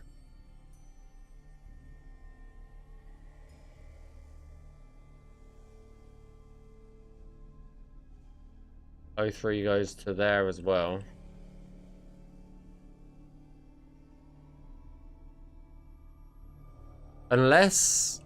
S1: O3 goes to there as well. Unless...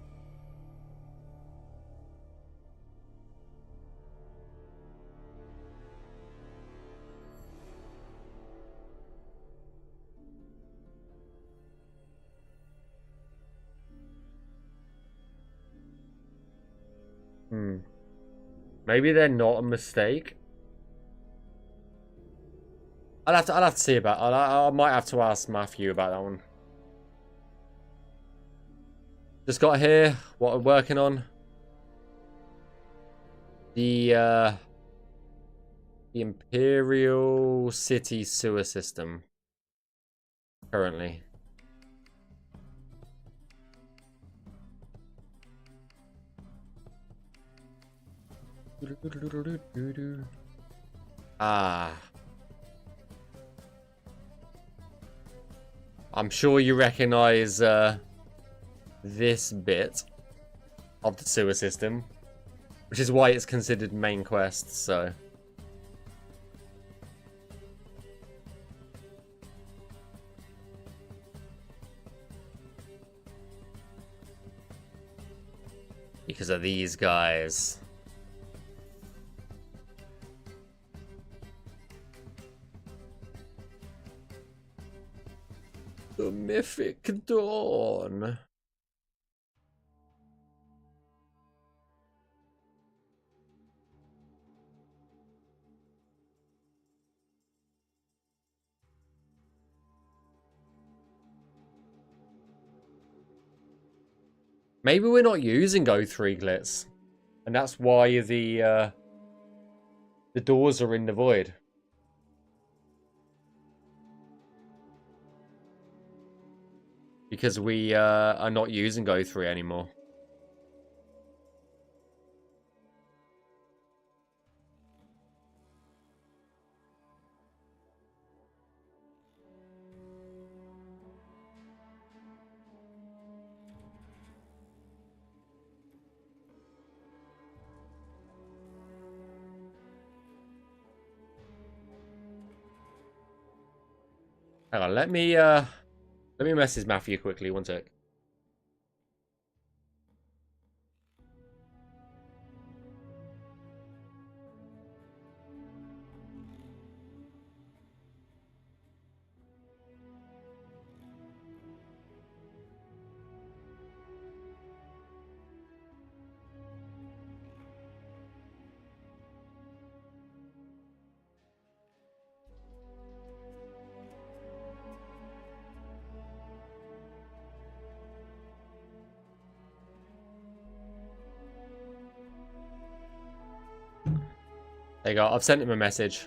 S1: Maybe they're not a mistake. I'll have to see about. I might have to ask Matthew about that one. Just got here. What we're working on. The Imperial City sewer system. Currently. Ah. I'm sure you recognize this bit of the sewer system, which is why it's considered main quest, so. Because of these guys. The Mythic Dawn. Maybe we're not using O3 glitz, and that's why the doors are in the void. Because we are not using O3 anymore. Hang on, let me message Matthew quickly, one sec. There you go, I've sent him a message.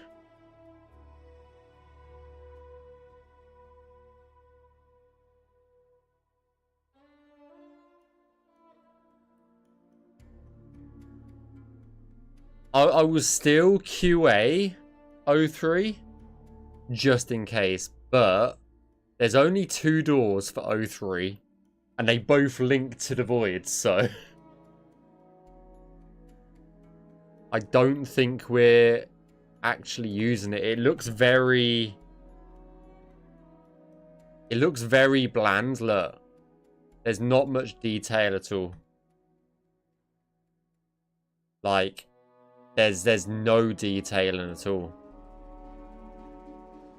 S1: I will still QA O3 just in case, but there's only 2 doors for O3 And they both link to the void, so... I don't think we're actually using it. It looks very... It looks very bland, look. There's not much detail at all. Like, there's no detailing at all.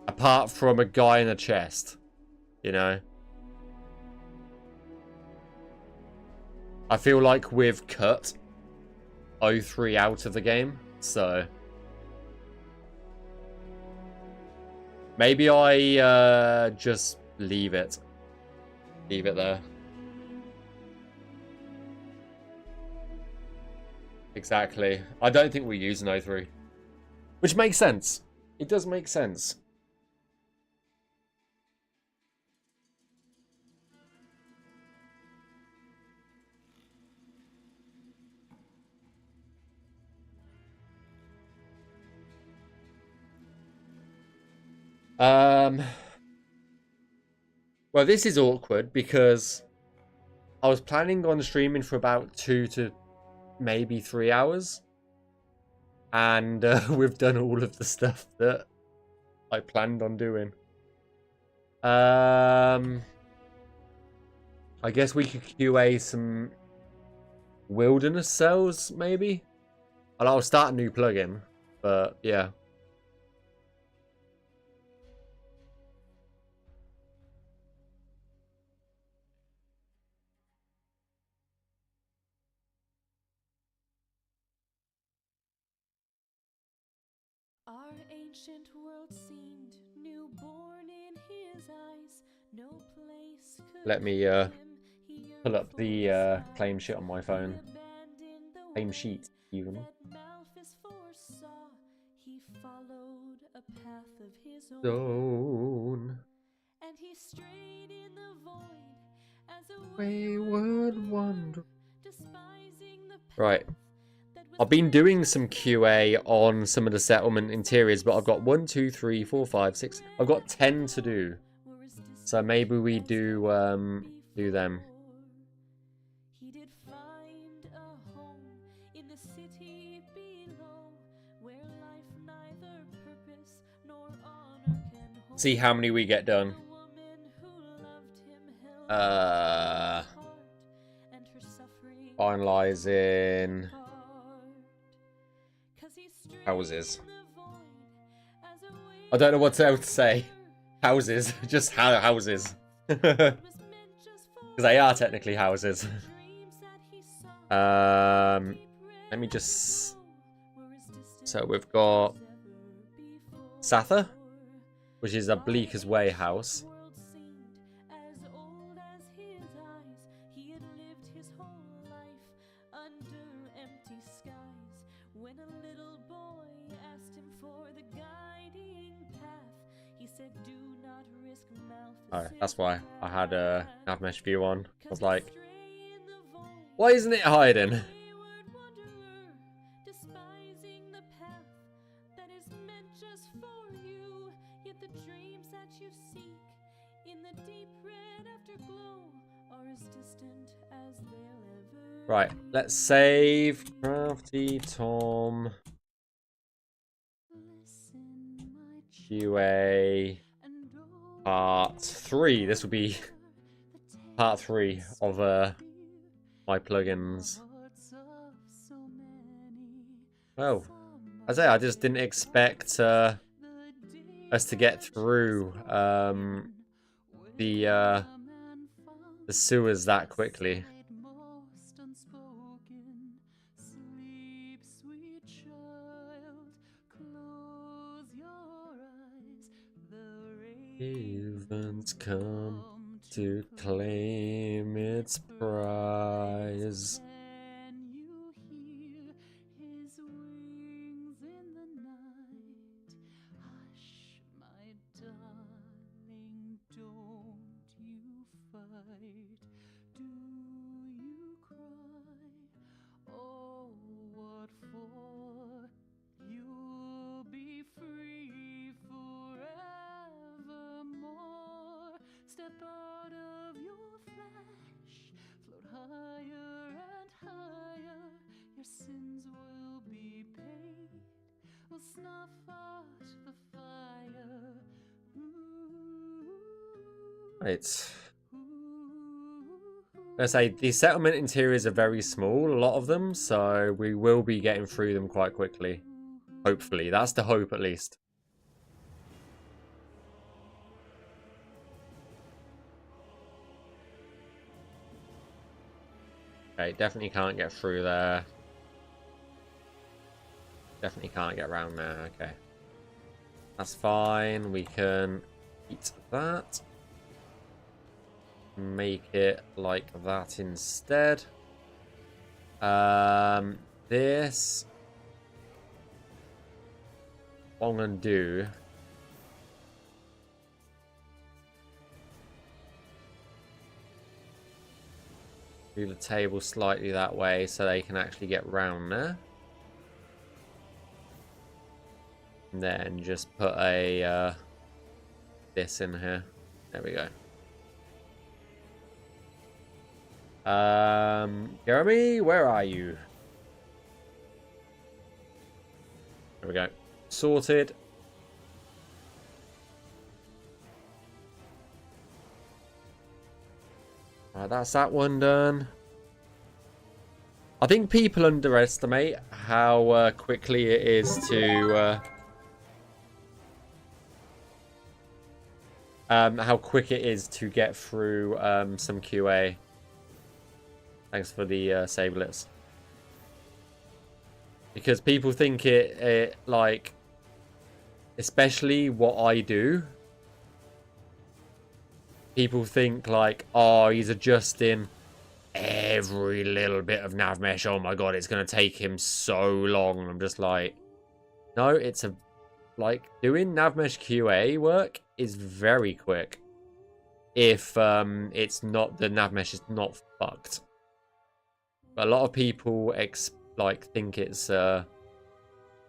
S1: Apart from a guy in a chest, you know? I feel like we've cut 03 out of the game, so... Maybe I just leave it. Leave it there. Exactly. I don't think we use an 03. Which makes sense. It does make sense. Well, this is awkward because I was planning on streaming for about 2 to maybe 3 hours. And we've done all of the stuff that I planned on doing. I guess we could QA some wilderness cells, maybe? Well, I'll start a new plugin, but yeah.
S2: Our ancient world seemed newborn in his eyes. No place could
S1: Let me pull up the claim sheet on my phone. Claim sheet, even.
S2: He followed a path of his
S1: own.
S2: And he strayed in the void as a
S1: wayward wanderer.
S2: Despising the path.
S1: Right. I've been doing some QA on some of the settlement interiors, but I've got 1, 2, 3, 4, 5, 6. I've got 10 to do. So maybe we do them.
S2: He did find a home in the city below, where life neither purpose nor honor can hold.
S1: See how many we get done. Finalizing houses. I don't know what else to say. Houses, just houses. Because they are technically houses. Let me just... So we've got Satha, which is a Bleaker's Way house. Oh, that's why I had a nav mesh view on. I was like, why isn't it hiding? Right, let's save Crafty Tom QA part 3. This will be part 3 of my plugins. Well, I say I just didn't expect us to get through the sewers that quickly. Heavens come to claim its prize.
S2: Step out of your flesh snuff out the fire.
S1: It's... Let's say the settlement interiors are very small, a lot of them, so we will be getting through them quite quickly. Hopefully. That's the hope, at least. Okay, definitely can't get through there. Definitely can't get around there. Okay. That's fine. We can eat that. Make it like that instead. This... What I'm going to do... Move the table slightly that way so they can actually get round there. And then just put a this in here. There we go. Jeremy, where are you? There we go. Sorted. Right, that's that one done. I think people underestimate how quickly it is to how quick it is to get through some QA. Thanks for the save list. Because people think it like, especially what I do, people think like, oh, he's adjusting every little bit of nav mesh. Oh my god, it's going to take him so long. And I'm just like, no, it's a, like, doing nav mesh QA work is very quick. If it's not, the nav mesh is not fucked. But a lot of people think it's a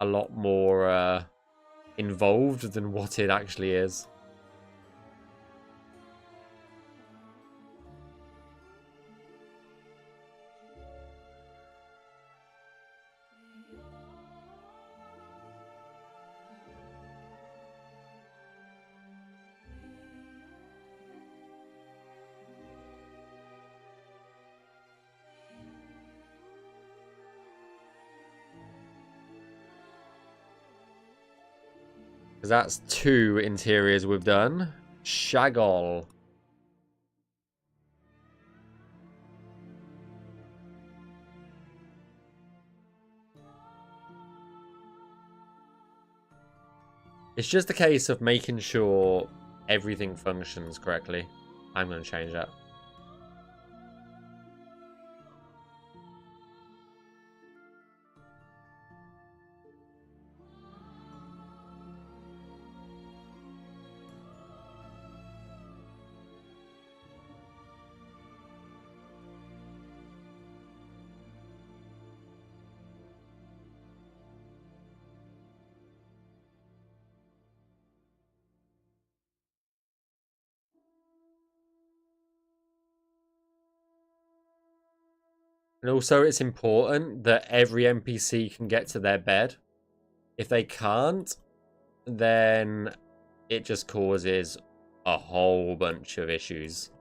S1: lot more involved than what it actually is. Because that's 2 interiors we've done. Shagol. It's just a case of making sure everything functions correctly. I'm going to change that. And also, it's important that every NPC can get to their bed. If they can't, then it just causes a whole bunch of issues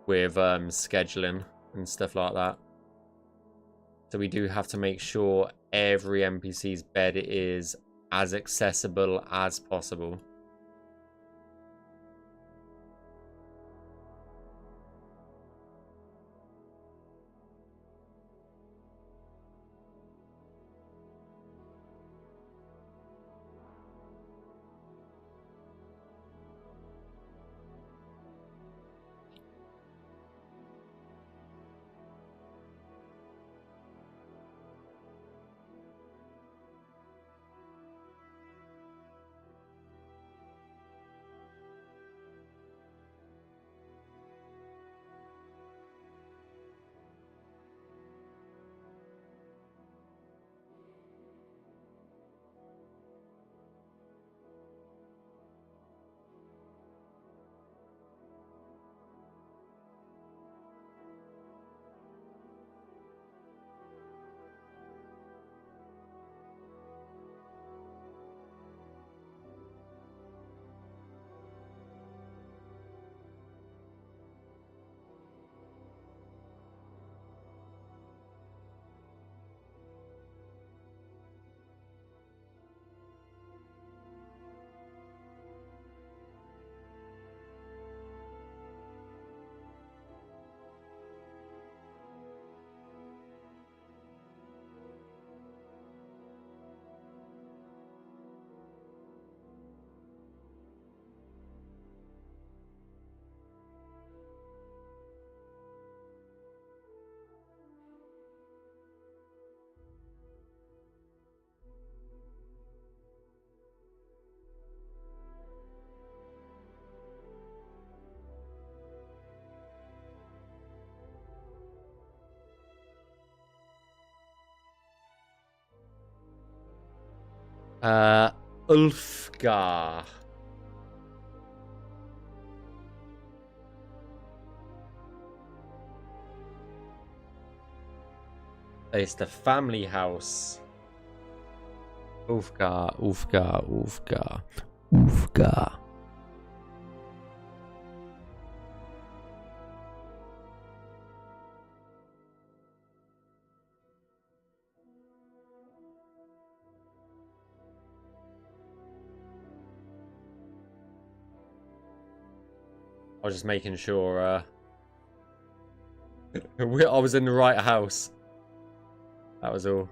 S1: with scheduling and stuff like that. So we do have to make sure every NPC's bed is as accessible as possible. Ulfgar. It's the family house. Ulfgar, Ulfgar, Ulfgar, Ulfgar. I was just making sure I was in the right house. That was all.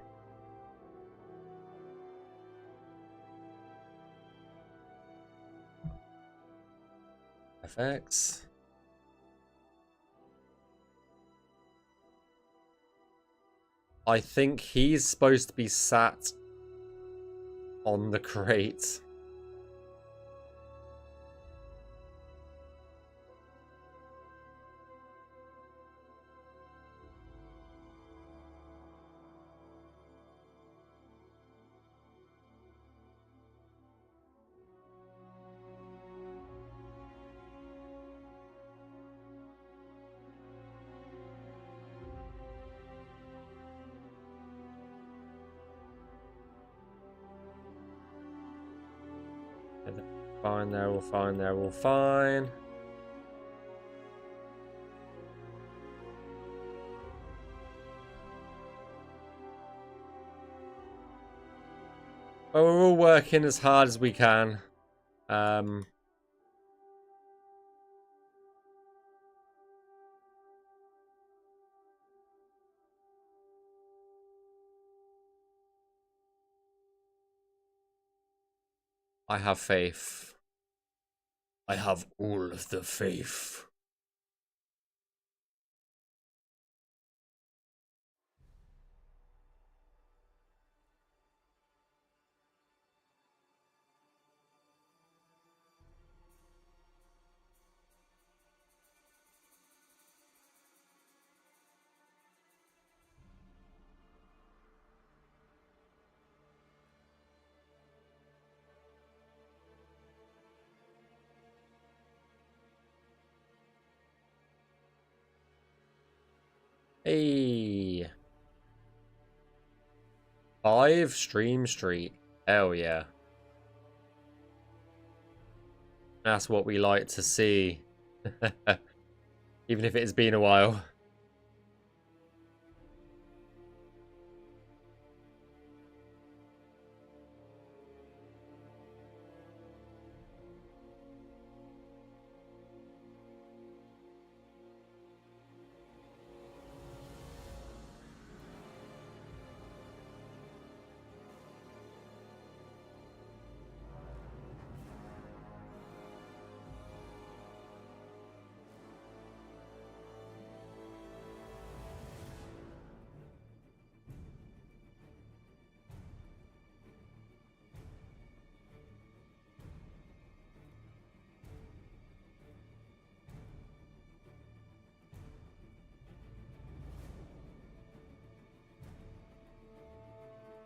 S1: FX. I think he's supposed to be sat on the crate. Fine, they're all fine, they're all fine. Well, we're all working as hard as we can. I have faith. I have all of the faith. Hey. 5 Stream Street. Hell yeah. That's what we like to see. Even if it's been a while.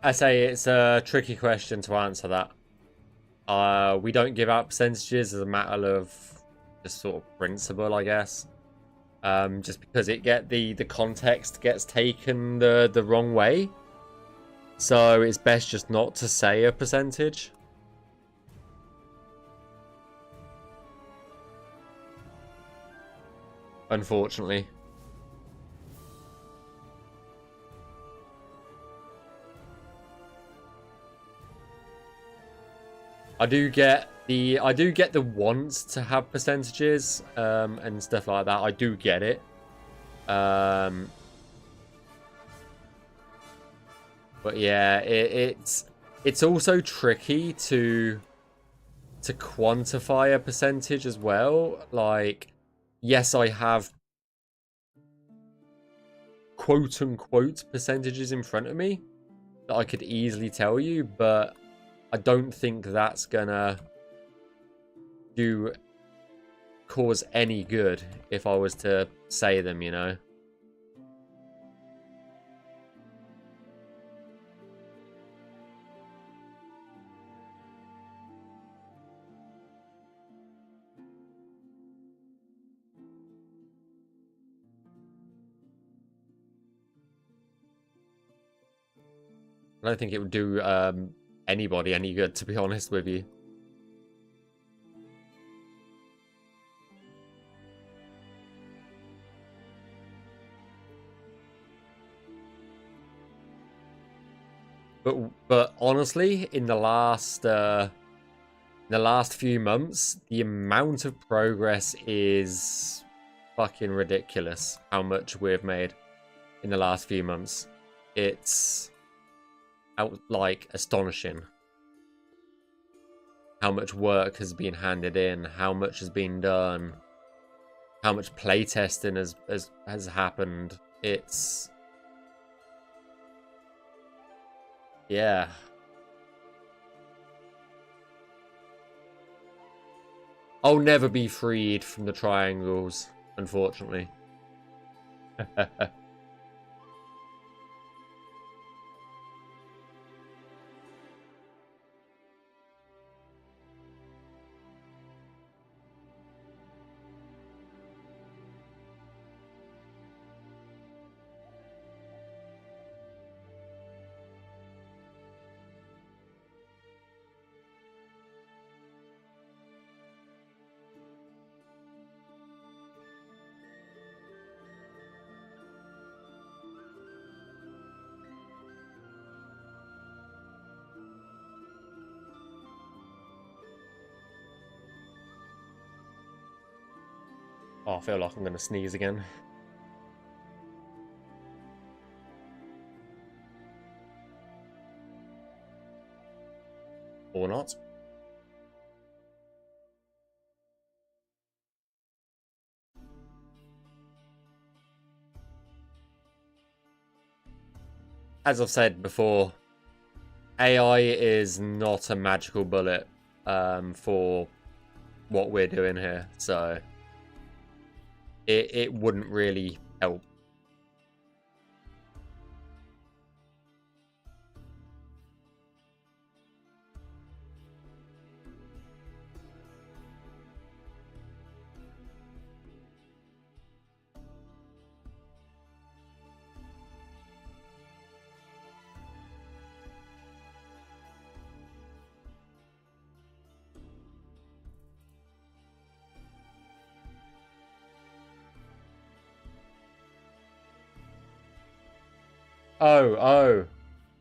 S1: I say it's a tricky question to answer that. We don't give out percentages as a matter of just sort of principle, I guess. Just because the context gets taken the wrong way. So it's best just not to say a percentage. Unfortunately. I do get the wants to have percentages and stuff like that. I do get it. But yeah, it's also tricky to quantify a percentage as well. Like, yes, I have quote unquote percentages in front of me that I could easily tell you, but I don't think that's gonna cause any good if I was to say them, you know. I don't think it would do anybody any good, to be honest with you. But honestly, in the last few months, the amount of progress is fucking ridiculous. How much we've made in the last few months, it's like astonishing. How much work has been handed in, how much has been done, how much playtesting has happened. It's yeah. I'll never be freed from the triangles, unfortunately. Oh, I feel like I'm going to sneeze again. Or not. As I've said before, AI is not a magical bullet for what we're doing here, so it wouldn't really help.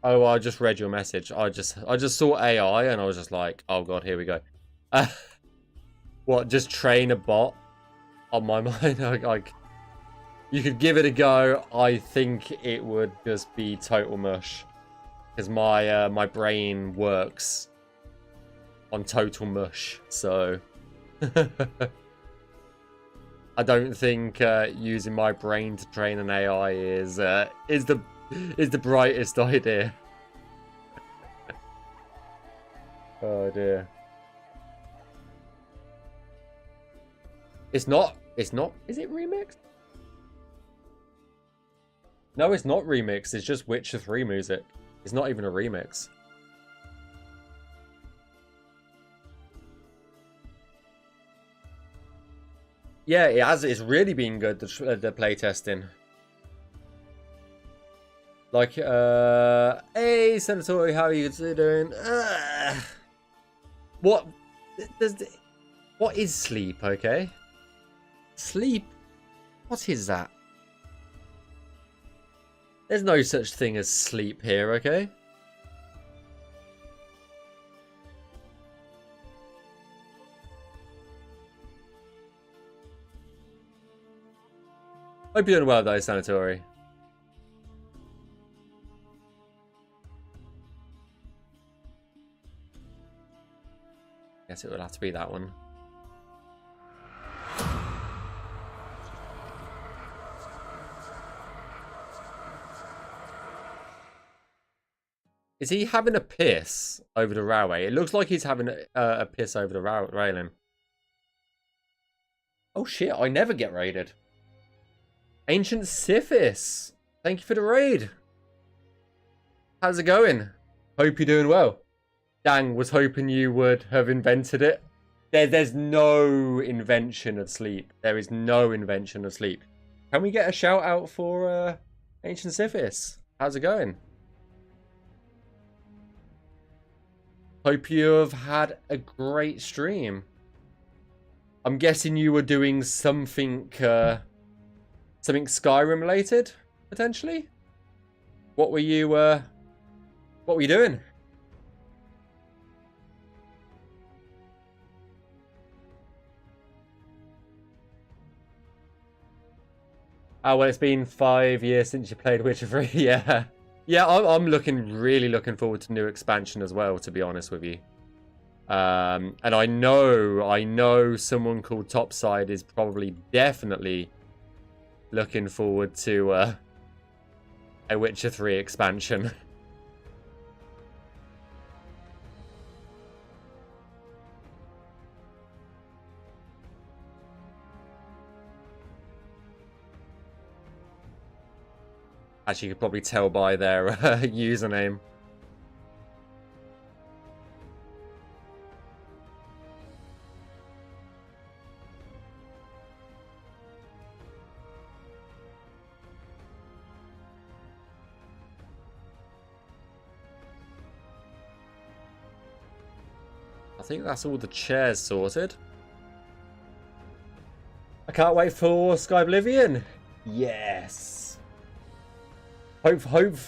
S1: Oh, I just read your message. I just saw AI and I was just like, oh god, here we go. What, just train a bot on my mind? Like, you could give it a go. I think it would just be total mush. Because my brain works on total mush, so I don't think using my brain to train an AI is the brightest idea. Oh dear. It's not. Is it remixed? No, it's not remixed. It's just Witcher 3 music. It's not even a remix. Yeah, it has. It's really been good, the playtesting. Like, hey, Senatori, how are you doing? What is sleep, okay? Sleep? What is that? There's no such thing as sleep here, okay? Hope you're doing well, though, Sanatori. Guess it would have to be that one. Is he having a piss over the railway? It looks like he's having a piss over the railing. Oh shit, I never get raided. Ancient Sithis, thank you for the raid. How's it going? Hope you're doing well. Dang, was hoping you would have invented it. There's no invention of sleep. There is no invention of sleep. Can we get a shout out for Ancient Sithis? How's it going? Hope you have had a great stream. I'm guessing you were doing something something Skyrim related, potentially? What were you doing? Oh, well, it's been 5 years since you played Witcher 3. Yeah. Yeah, I'm really looking forward to new expansion as well, to be honest with you. And I know someone called Topside is probably definitely looking forward to a Witcher 3 expansion. As you could probably tell by their username. I think that's all the chairs sorted. I can't wait for Skyblivion. Yes. Hope.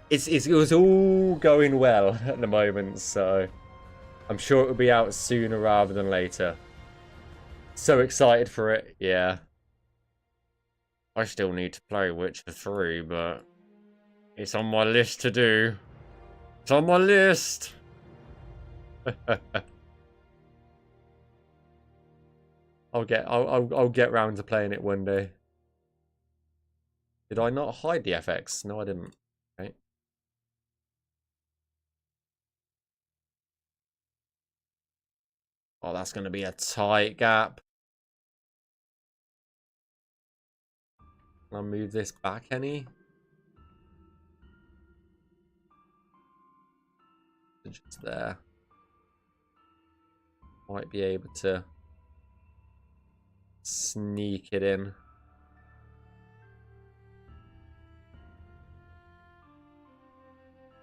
S1: It was all going well at the moment, so I'm sure it will be out sooner rather than later. So excited for it, yeah. I still need to play Witcher 3, but it's on my list to do. It's on my list. I'll get round to playing it one day. Did I not hide the FX? No, I didn't. Okay. Oh, that's going to be a tight gap. Can I move this back any? Just there. Might be able to sneak it in.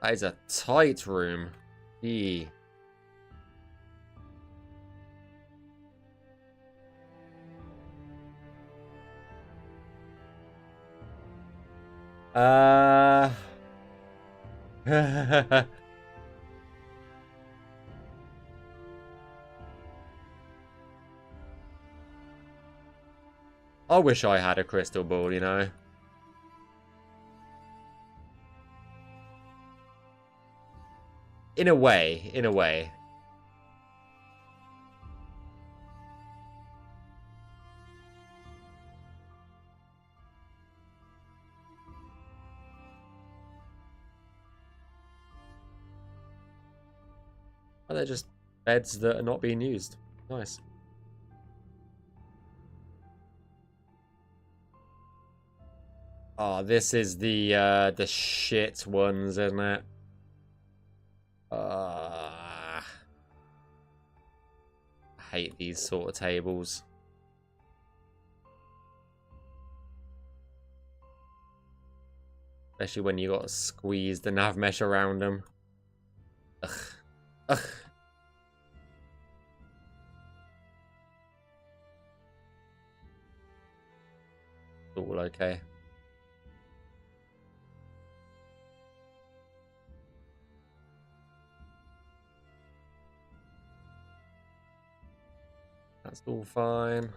S1: That is a tight room. Gee. I wish I had a crystal ball, you know. In a way, in a way. Oh, they're just beds that are not being used. Nice. Oh, this is the shit ones, isn't it? I hate these sort of tables. Especially when you got to squeeze the nav mesh around them. Ugh. Ugh. All okay. That's all fine.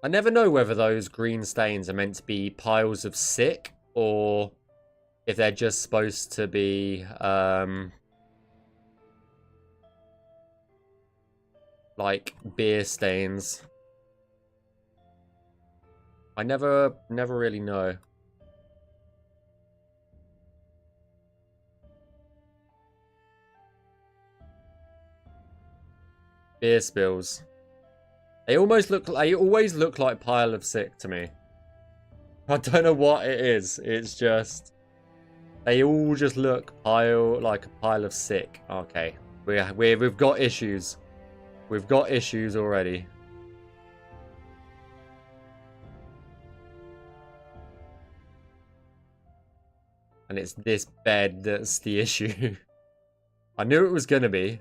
S1: I never know whether those green stains are meant to be piles of sick or if they're just supposed to be like beer stains. I never really know. Beer spills. They always look like pile of sick to me. I don't know what it is. It's just they all just look like a pile of sick. Okay. We've got issues. We've got issues already. And it's this bed that's the issue. I knew it was going to be.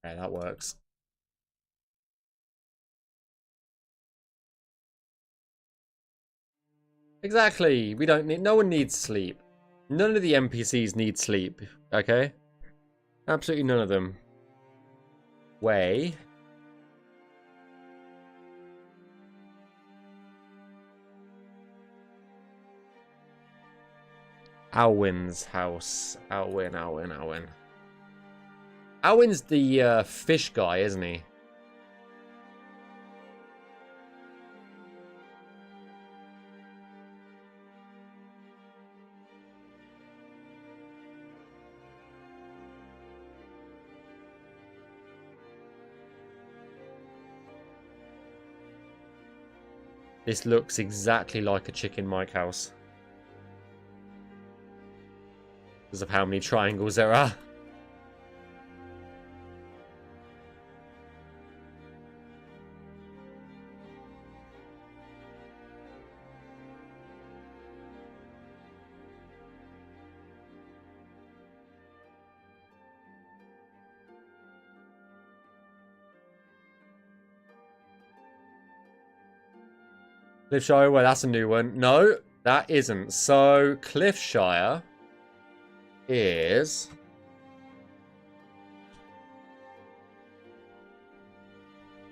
S1: Yeah, that works. Exactly. We don't need. No one needs sleep. None of the NPCs need sleep. Okay. Absolutely none of them. Way. Alwyn's house. Alwyn. Alwyn's the fish guy, isn't he? This looks exactly like a chicken Mike house. Because of how many triangles there are. Cliffshire, well, that's a new one. No, that isn't. So, Cliffshire is...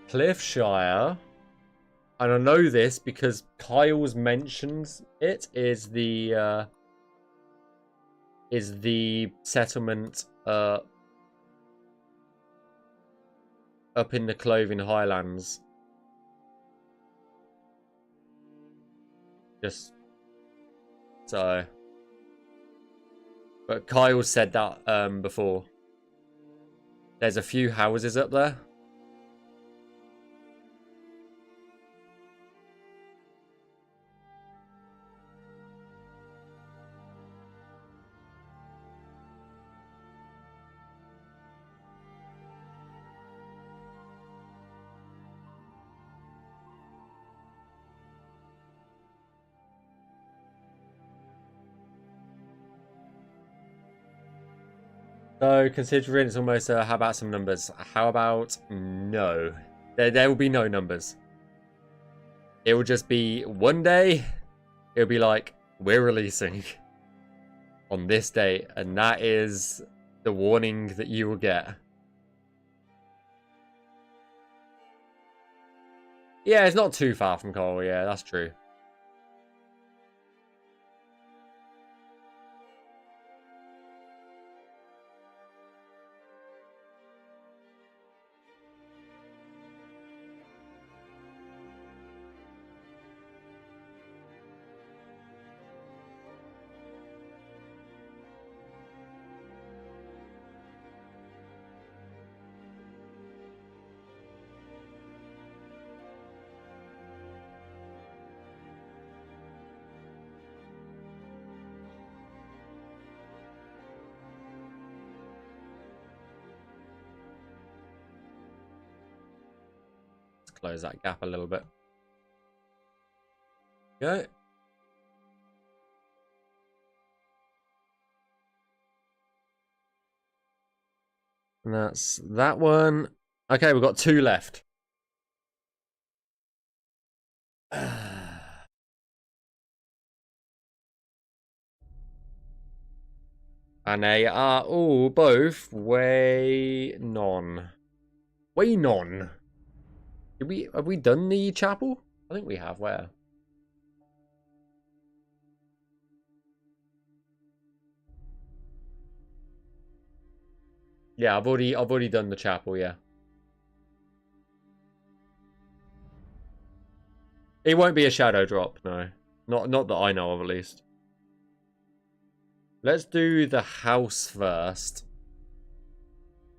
S1: Cliffshire, and I know this because Kyle's mentioned it, is the settlement up in the Clothing Highlands. Just so. But Kyle said that before. There's a few houses up there. So, considering it's almost, how about some numbers? How about no? There will be no numbers. It will just be one day, it'll be like, we're releasing on this date, and that is the warning that you will get. Yeah, it's not too far from Cole, yeah, that's true. close that gap a little bit. Go. And that's that one. Okay, we've got 2 left. And they are all both way non. Way non. Have we done the chapel? I think we have. Where? Yeah, I've already done the chapel, yeah. It won't be a shadow drop, no. Not that I know of, at least. Let's do the house first.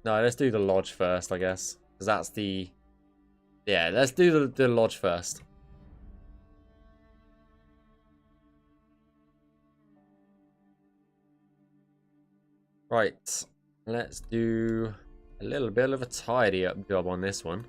S1: No, let's do the lodge first, I guess. Because that's the... Yeah, let's do the lodge first. Right. Let's do a little bit of a tidy up job on this one.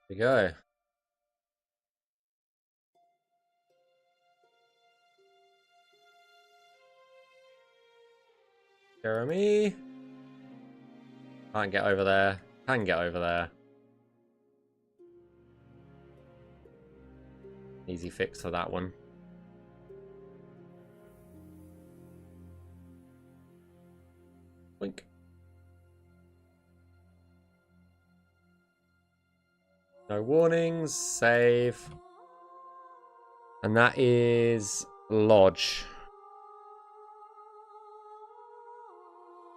S1: There we go. Jeremy. Can't get over there. Can get over there. Easy fix for that one. Blink. No warnings. Save. And that is lodge.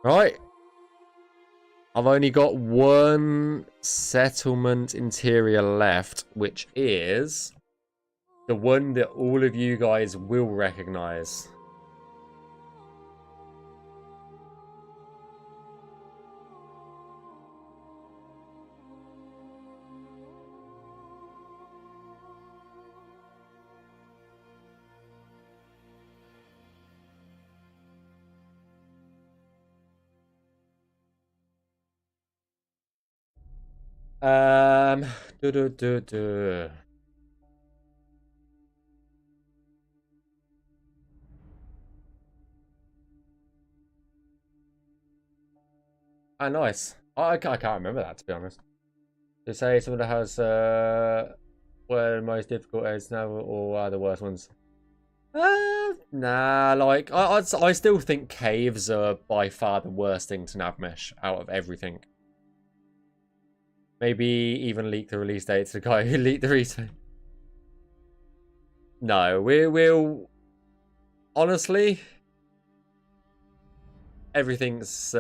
S1: Right. I've only got one settlement interior left, which is the one that all of you guys will recognize. Um, do, do, do, do. Ah, nice. I can't remember that, to be honest. To say someone that has were the most difficult areas now or are the worst ones? Nah, like I still think caves are by far the worst thing to navmesh out of everything. Maybe even leak the release date to the guy who leaked the release date. No, we'll honestly, everything's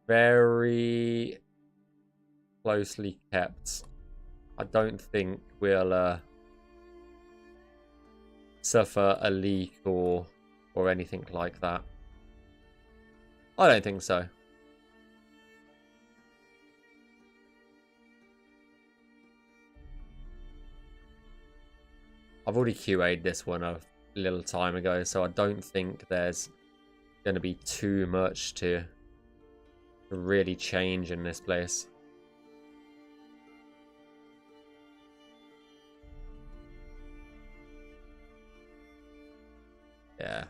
S1: very closely kept. I don't think we'll suffer a leak or anything like that. I don't think so. I've already QA'd this one a little time ago, so I don't think there's going to be too much to really change in this place. Yeah.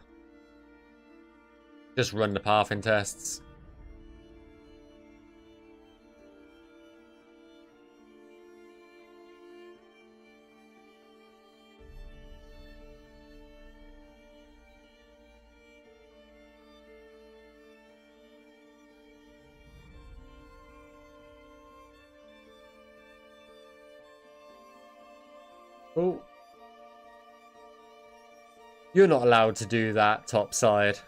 S1: Just run the pathing tests. Oh. You're not allowed to do that, topside.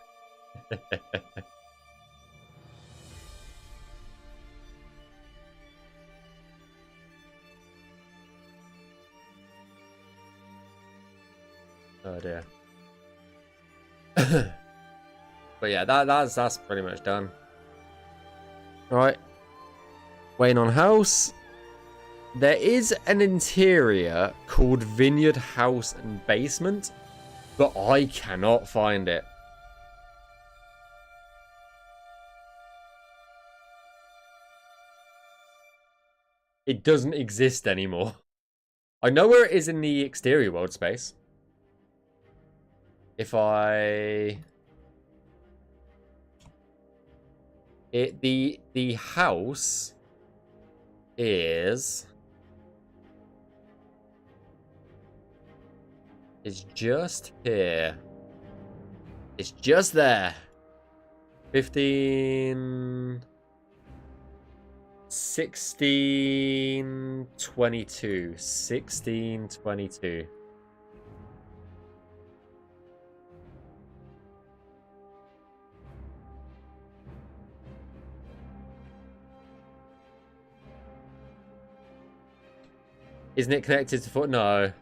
S1: Oh dear. But yeah, that's pretty much done. Right. Waiting on house. There is an interior called Vineyard House and Basement, but I cannot find it. It doesn't exist anymore. I know where it is in the exterior world space. If I... The house is... It's just here. It's just there. 15... 1622. 1622. Isn't it connected to foot? No.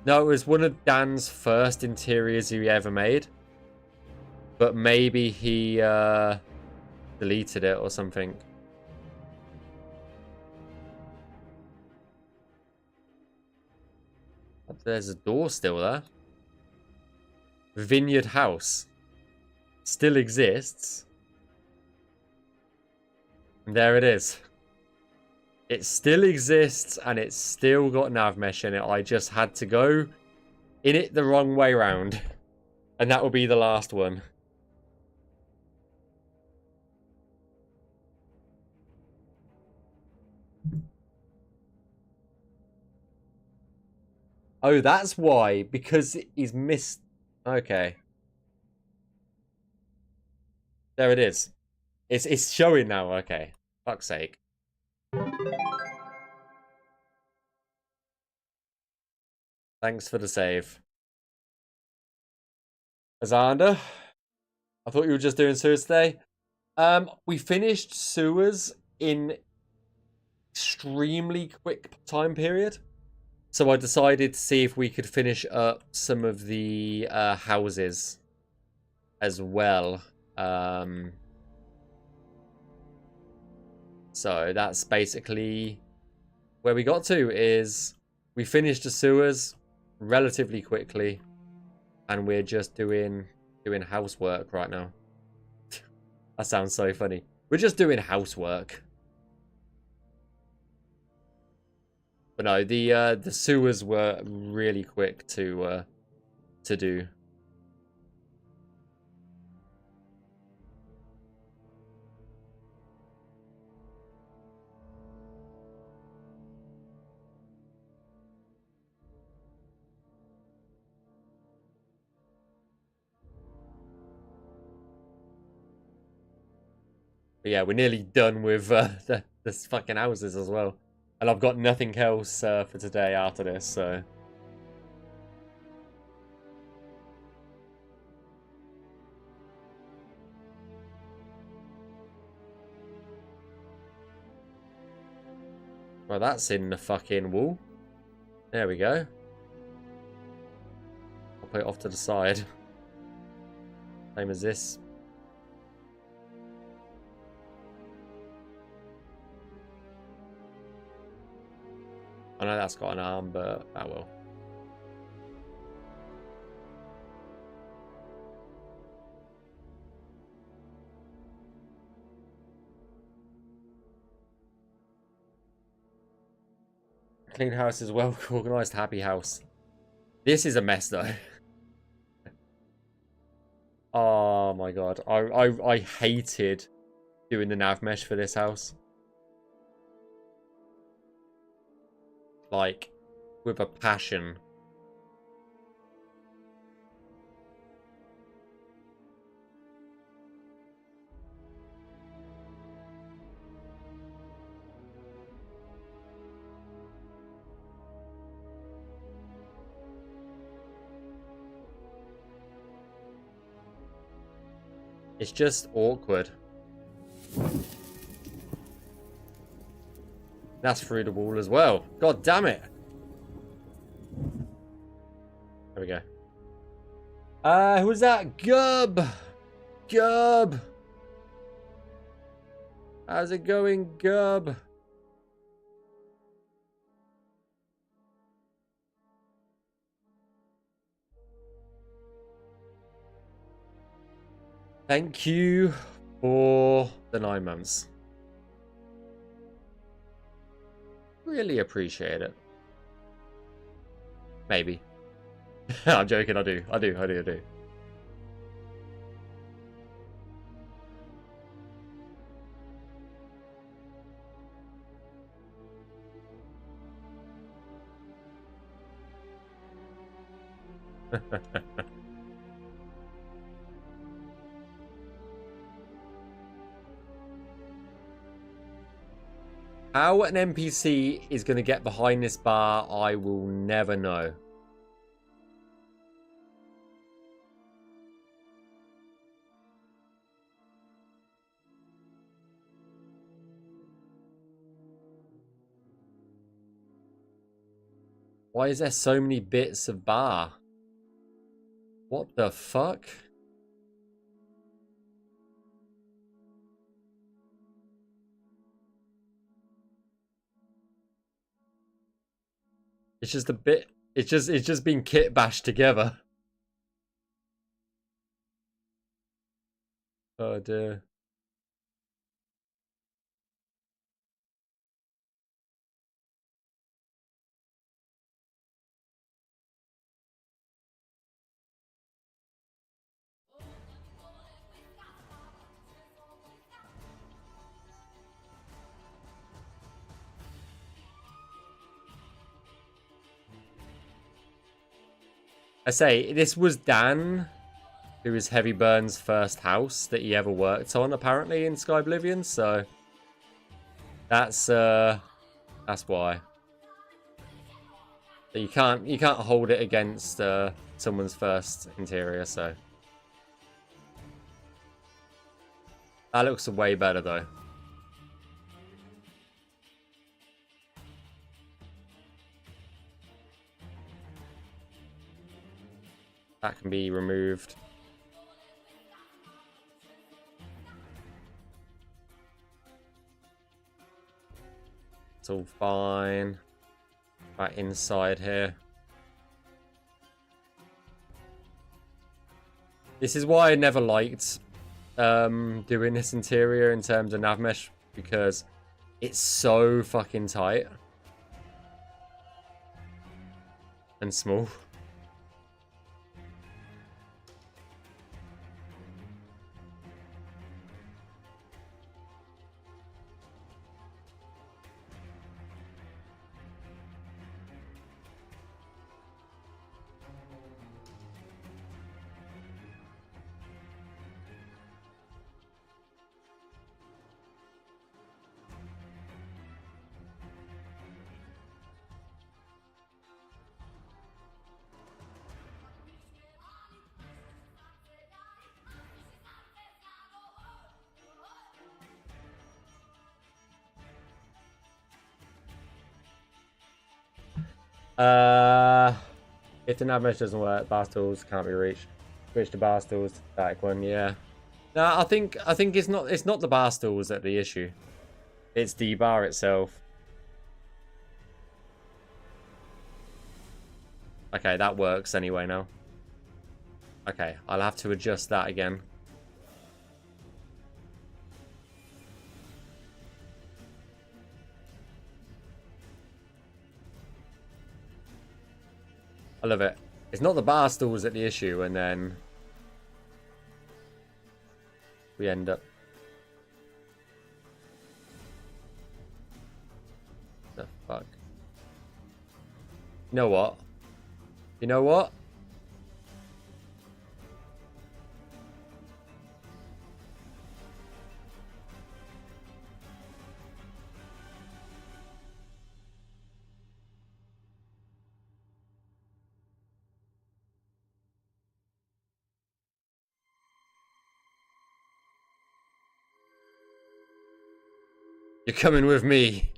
S1: No, it was one of Dan's first interiors he ever made. But maybe he deleted it or something. There's a door still there. Vineyard House. Still exists. And there it is. It still exists and it's still got nav mesh in it. I just had to go in it the wrong way round. And that will be the last one. Oh, that's why. Because he's missed... Okay. There it is. It's showing now. Okay. Fuck's sake. Thanks for the save. Azanda, I thought you were just doing sewers today. We finished sewers in extremely quick time period. So I decided to see if we could finish up some of the houses as well. So that's basically where we got to, is we finished the sewers relatively quickly and we're just doing housework right now. That sounds so funny. We're just doing housework. But no, the sewers were really quick to do. But yeah, we're nearly done with the fucking houses as well. And I've got nothing else for today after this, so... Well, that's in the fucking wall. There we go. put it off to the side. Same as this. I know that's got an arm, but that will. Clean house is well organized, happy house. This is a mess though. Oh my god. I hated doing the nav mesh for this house. Like, with a passion. It's just awkward. That's through the wall as well. God damn it. There we go. Who's that? Gub! Gub! How's it going, Gub? Thank you for the 9 months. Really appreciate it. Maybe. I'm joking, I do. How an NPC is going to get behind this bar, I will never know. Why is there so many bits of bar? What the fuck? It's just a bit. It's just been kit bashed together. Oh dear. I say, this was Dan, who was Heavy Burn's first house that he ever worked on, apparently, in Skyblivion, so that's why. But you can't hold it against someone's first interior, so. That looks way better, though. That can be removed. It's all fine. Right inside here. This is why I never liked doing this interior in terms of nav mesh, because it's so fucking tight and small. If the nav mesh doesn't work, bar stools can't be reached. Switch to bar stools to static one, yeah. No, I think it's not the bar stools that are the issue. It's the bar itself. Okay, that works anyway now. Okay, I'll have to adjust that again. I love it. It's not the bar stools that the issue, and then we end up. The fuck? You know what? You know what? You're coming with me.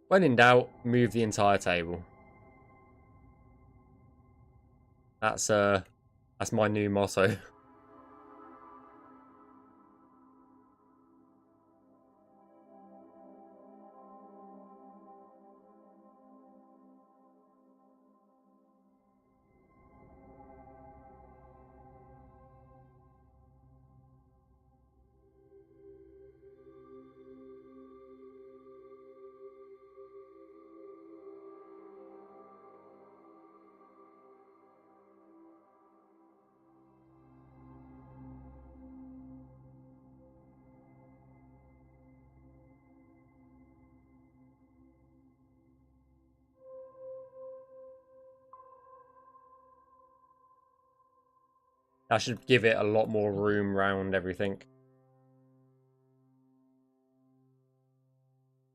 S1: When in doubt, move the entire table. That's my new motto. That should give it a lot more room round everything.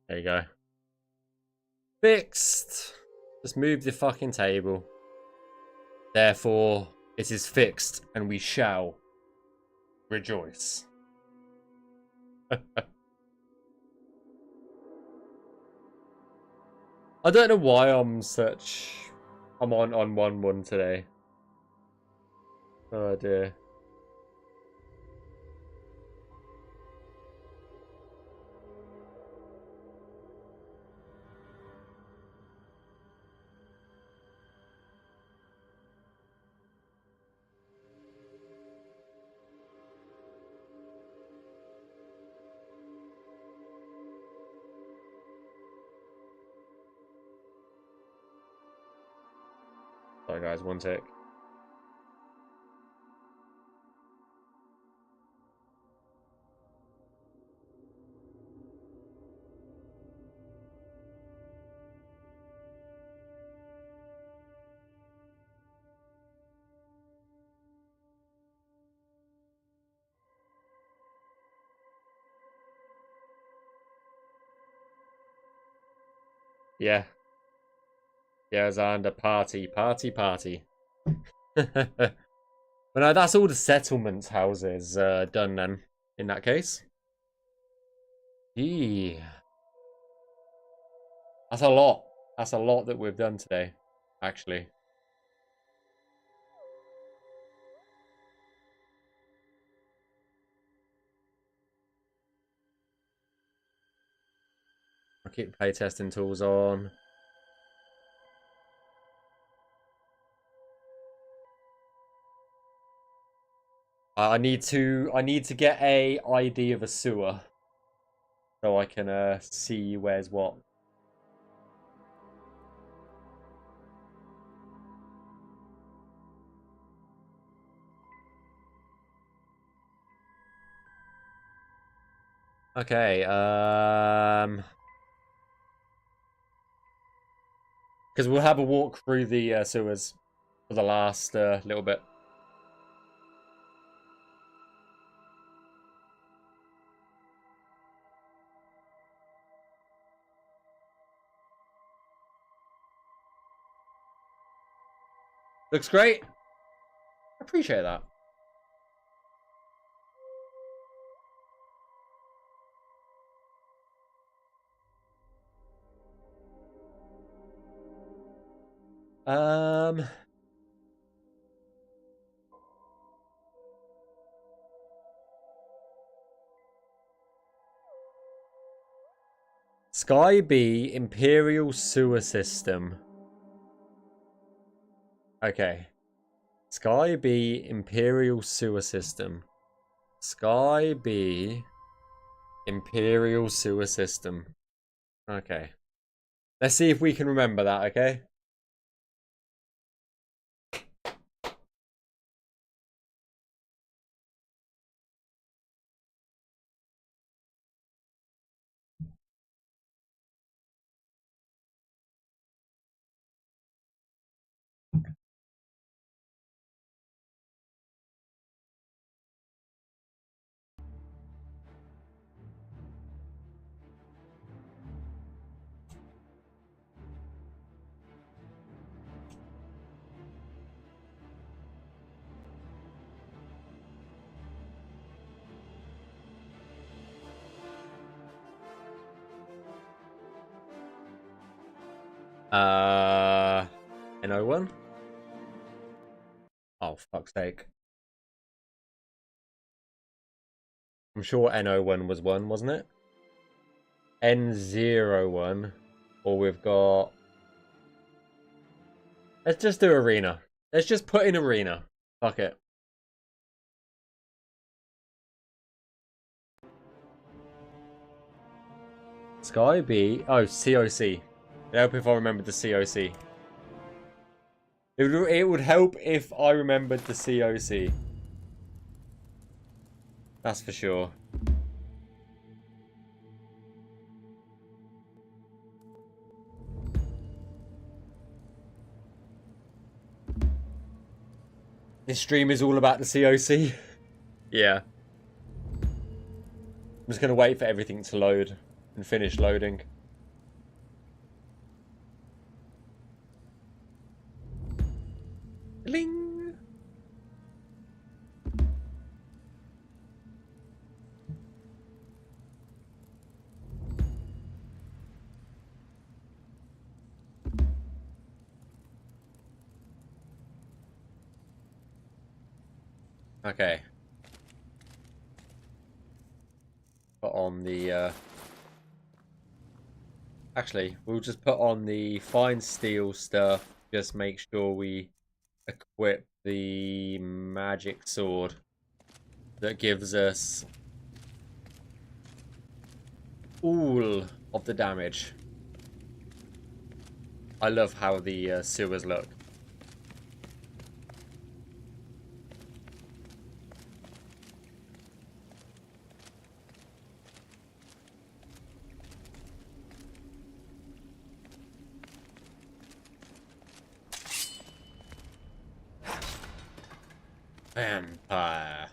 S1: There you go. Fixed. Just move the fucking table. Therefore, it is fixed, and we shall rejoice. I don't know why I'm on 1-1 today. Oh dear. Sorry guys, one tick. Yeah. Yeah, it's under party. But no, that's all the settlement houses done then, in that case. Yeah. That's a lot. That's a lot that we've done today, actually. I'll keep playtesting tools on. I need to get a ID of a sewer so I can see where's what. Okay, because we'll have a walk through the sewers for the last little bit. Looks great. Appreciate that. Sky B Imperial Sewer System. Okay. Sky B Imperial Sewer System. Sky B Imperial Sewer System. Okay. Let's see if we can remember that, okay? NO1? Oh, fuck's sake. I'm sure NO1 was 1, wasn't it? N01. Or we've got... Let's just do arena. Let's just put in arena. Fuck it. Sky B. Oh, COC. It'd help if I remembered the COC. It would help if I remembered the COC. That's for sure. This stream is all about the COC. Yeah. I'm just going to wait for everything to load and finish loading. Ling. Okay. Put on the actually, we'll just put on the fine steel stuff. Just make sure we equip the magic sword that gives us all of the damage. I love how the sewers look. Vampire.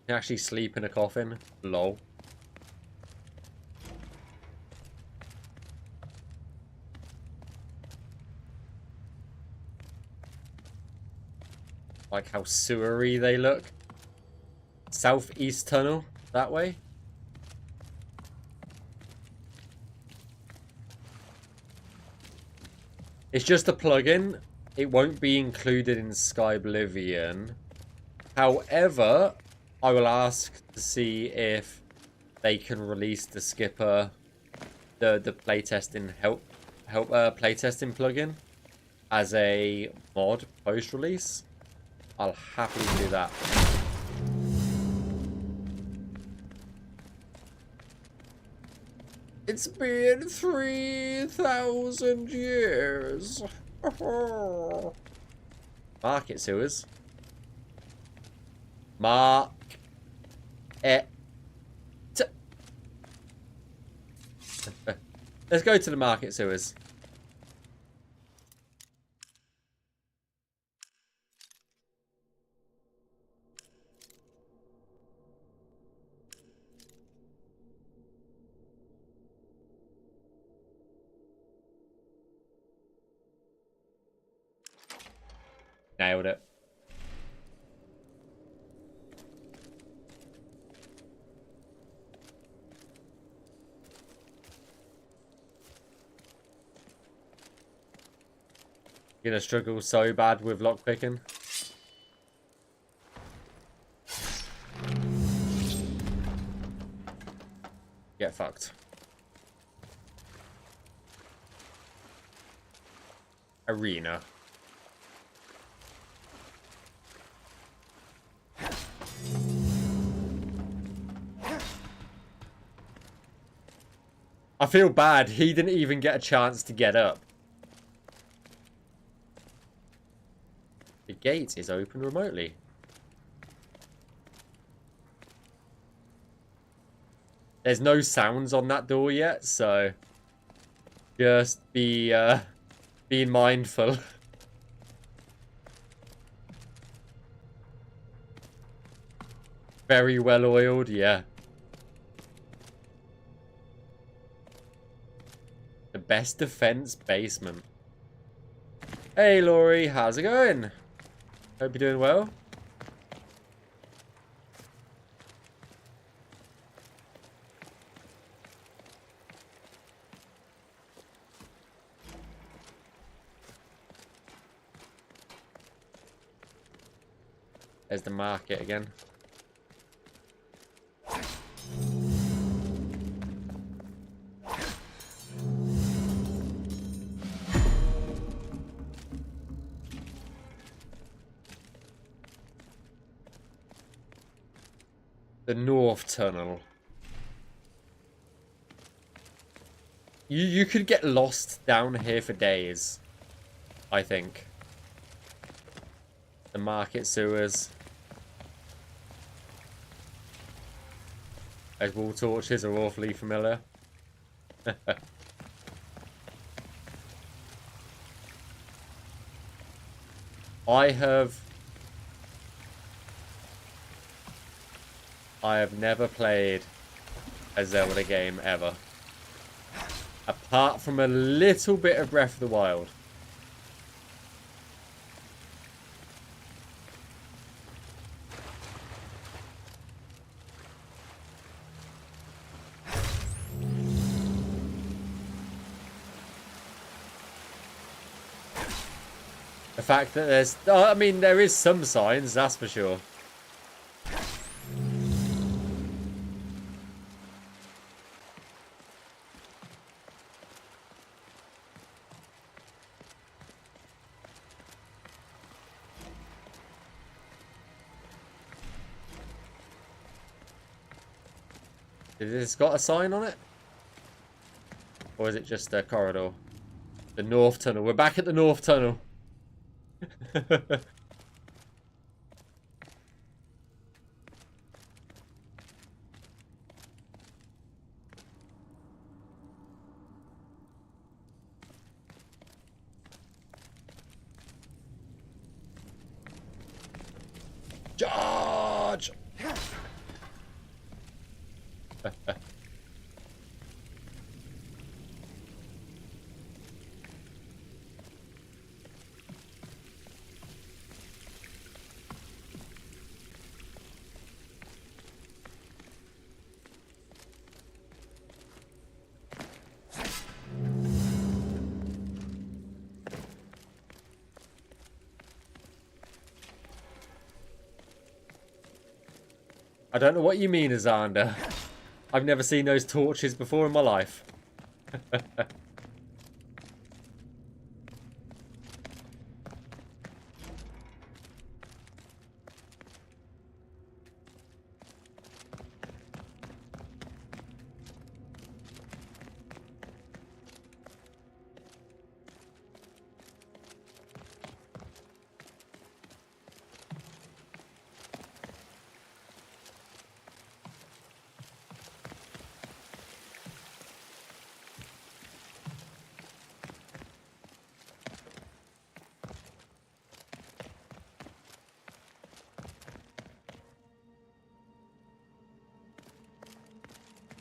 S1: You can actually sleep in a coffin? Lol. Like how sewery they look. Southeast tunnel, that way. It's just a plugin. It won't be included in Skyblivion. However, I will ask to see if they can release the skipper, the playtesting playtesting plugin as a mod post-release. I'll happily do that. It's been 3,000 years. Market sewers. Mark. It. Let's go to the market sewers. Nailed it. Gonna struggle so bad with lockpicking. Get fucked. Arena. I feel bad. He didn't even get a chance to get up. The gate is open remotely. There's no sounds on that door yet, so just be being mindful. Very well oiled, yeah. The best defense basement. Hey Laurie, how's it going? Hope you're doing well. There's the market again. The North Tunnel. You could get lost down here for days, I think. The market sewers. Those wall torches are awfully familiar. I have never played a Zelda game ever. Apart from a little bit of Breath of the Wild. The fact that there's... I mean, there is some signs, that's for sure. Has this got a sign on it? Or is it just a corridor? The North Tunnel. We're back at the North Tunnel. Charge! I don't know what you mean, Azanda. I've never seen those torches before in my life.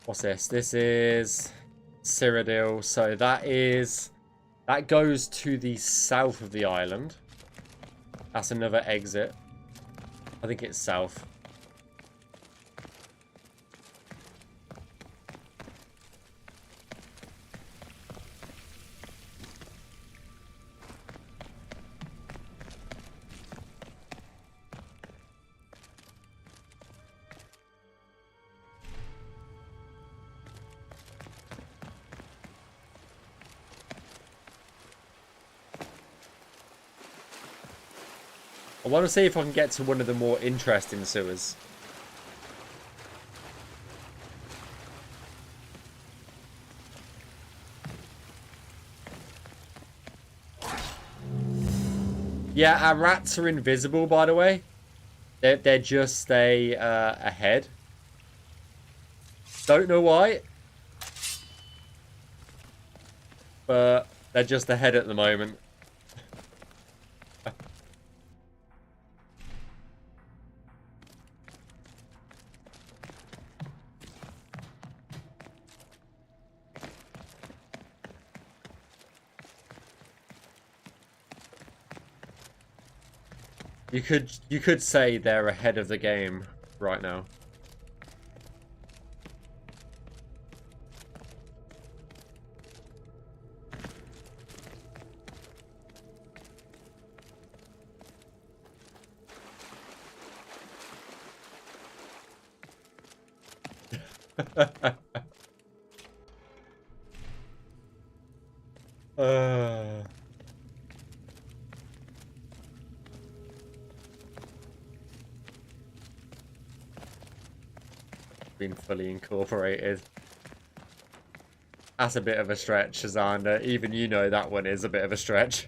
S1: What's this? This is Cyrodiil. So that goes to the south of the island. That's another exit. I think it's south. I want to see if I can get to one of the more interesting sewers. Yeah, our rats are invisible, by the way. They're just ahead. Don't know why. But they're just ahead at the moment. You could say they're ahead of the game right now. Been fully incorporated. That's a bit of a stretch, Shazanda. Even you know that one is a bit of a stretch.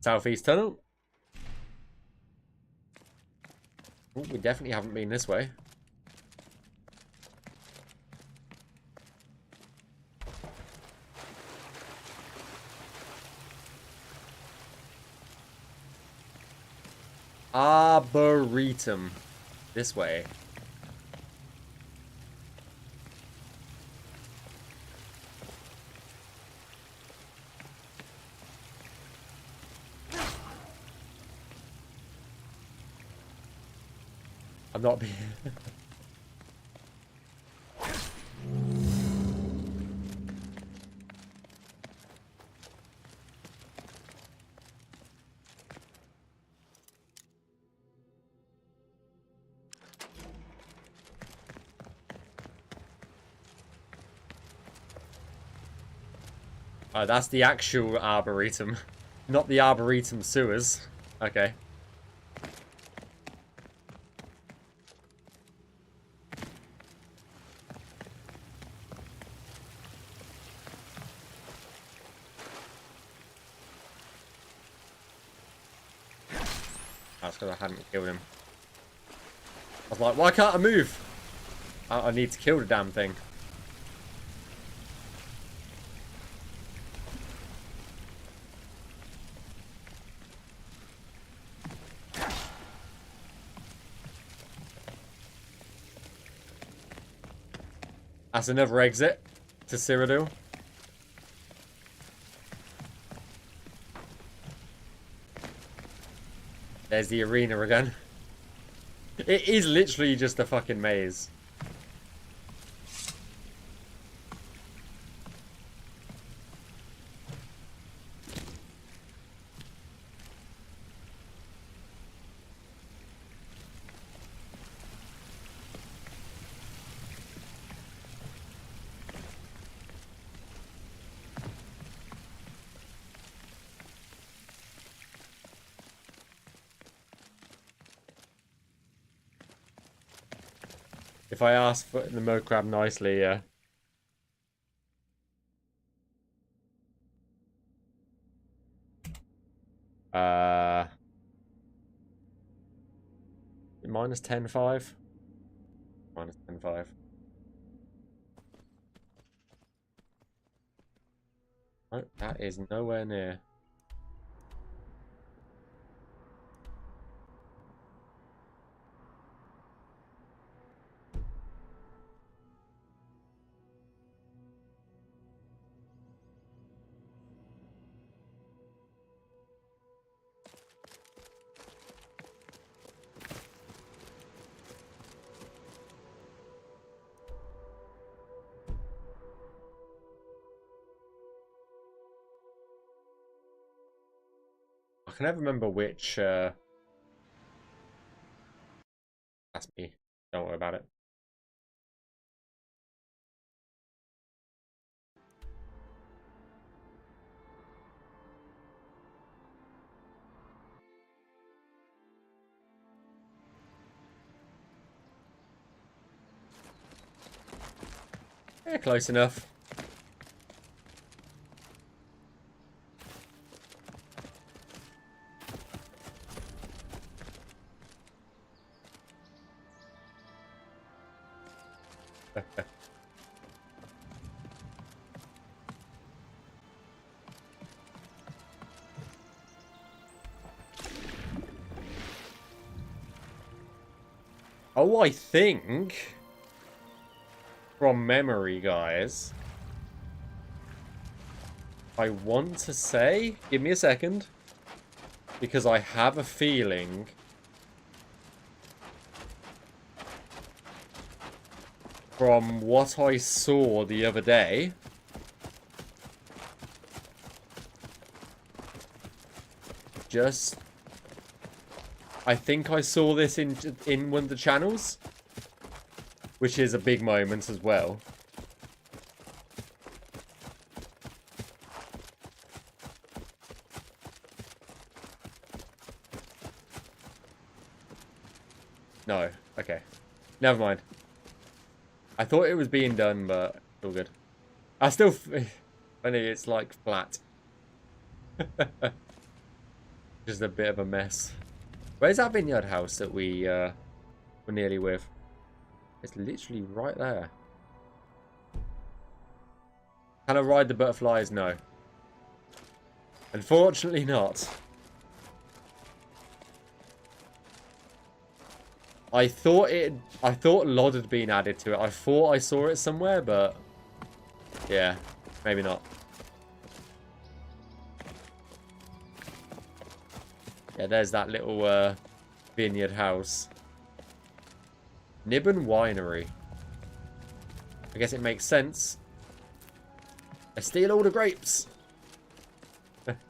S1: Southeast Tunnel. Ooh, we definitely haven't been this way. Arboretum. This way. I'm not being... Oh, that's the actual Arboretum. Not the Arboretum sewers. Okay. That's because I hadn't killed him. I was like, why can't I move? I need to kill the damn thing. That's another exit to Cyrodiil. There's the arena again. It is literally just a fucking maze. If I ask for the mo crab nicely, yeah. Minus 10.5. Minus 10.5. Oh, that is nowhere near. can never remember which. That's me. Don't worry about it. Yeah, close enough. Oh, I think from memory, guys, I want to say, give me a second, because I have a feeling from what I saw the other day, I think I saw this in one of the channels, which is a big moment as well. No, okay. Never mind. I thought it was being done, but it's all good. I still... Funny, it's like flat. Just a bit of a mess. Where's that vineyard house that we were nearly with? It's literally right there. Can I ride the butterflies? No. Unfortunately not. I thought Lod had been added to it. I thought I saw it somewhere, but yeah, maybe not. Yeah, there's that little vineyard house. Nibbon Winery. I guess it makes sense. I steal all the grapes. It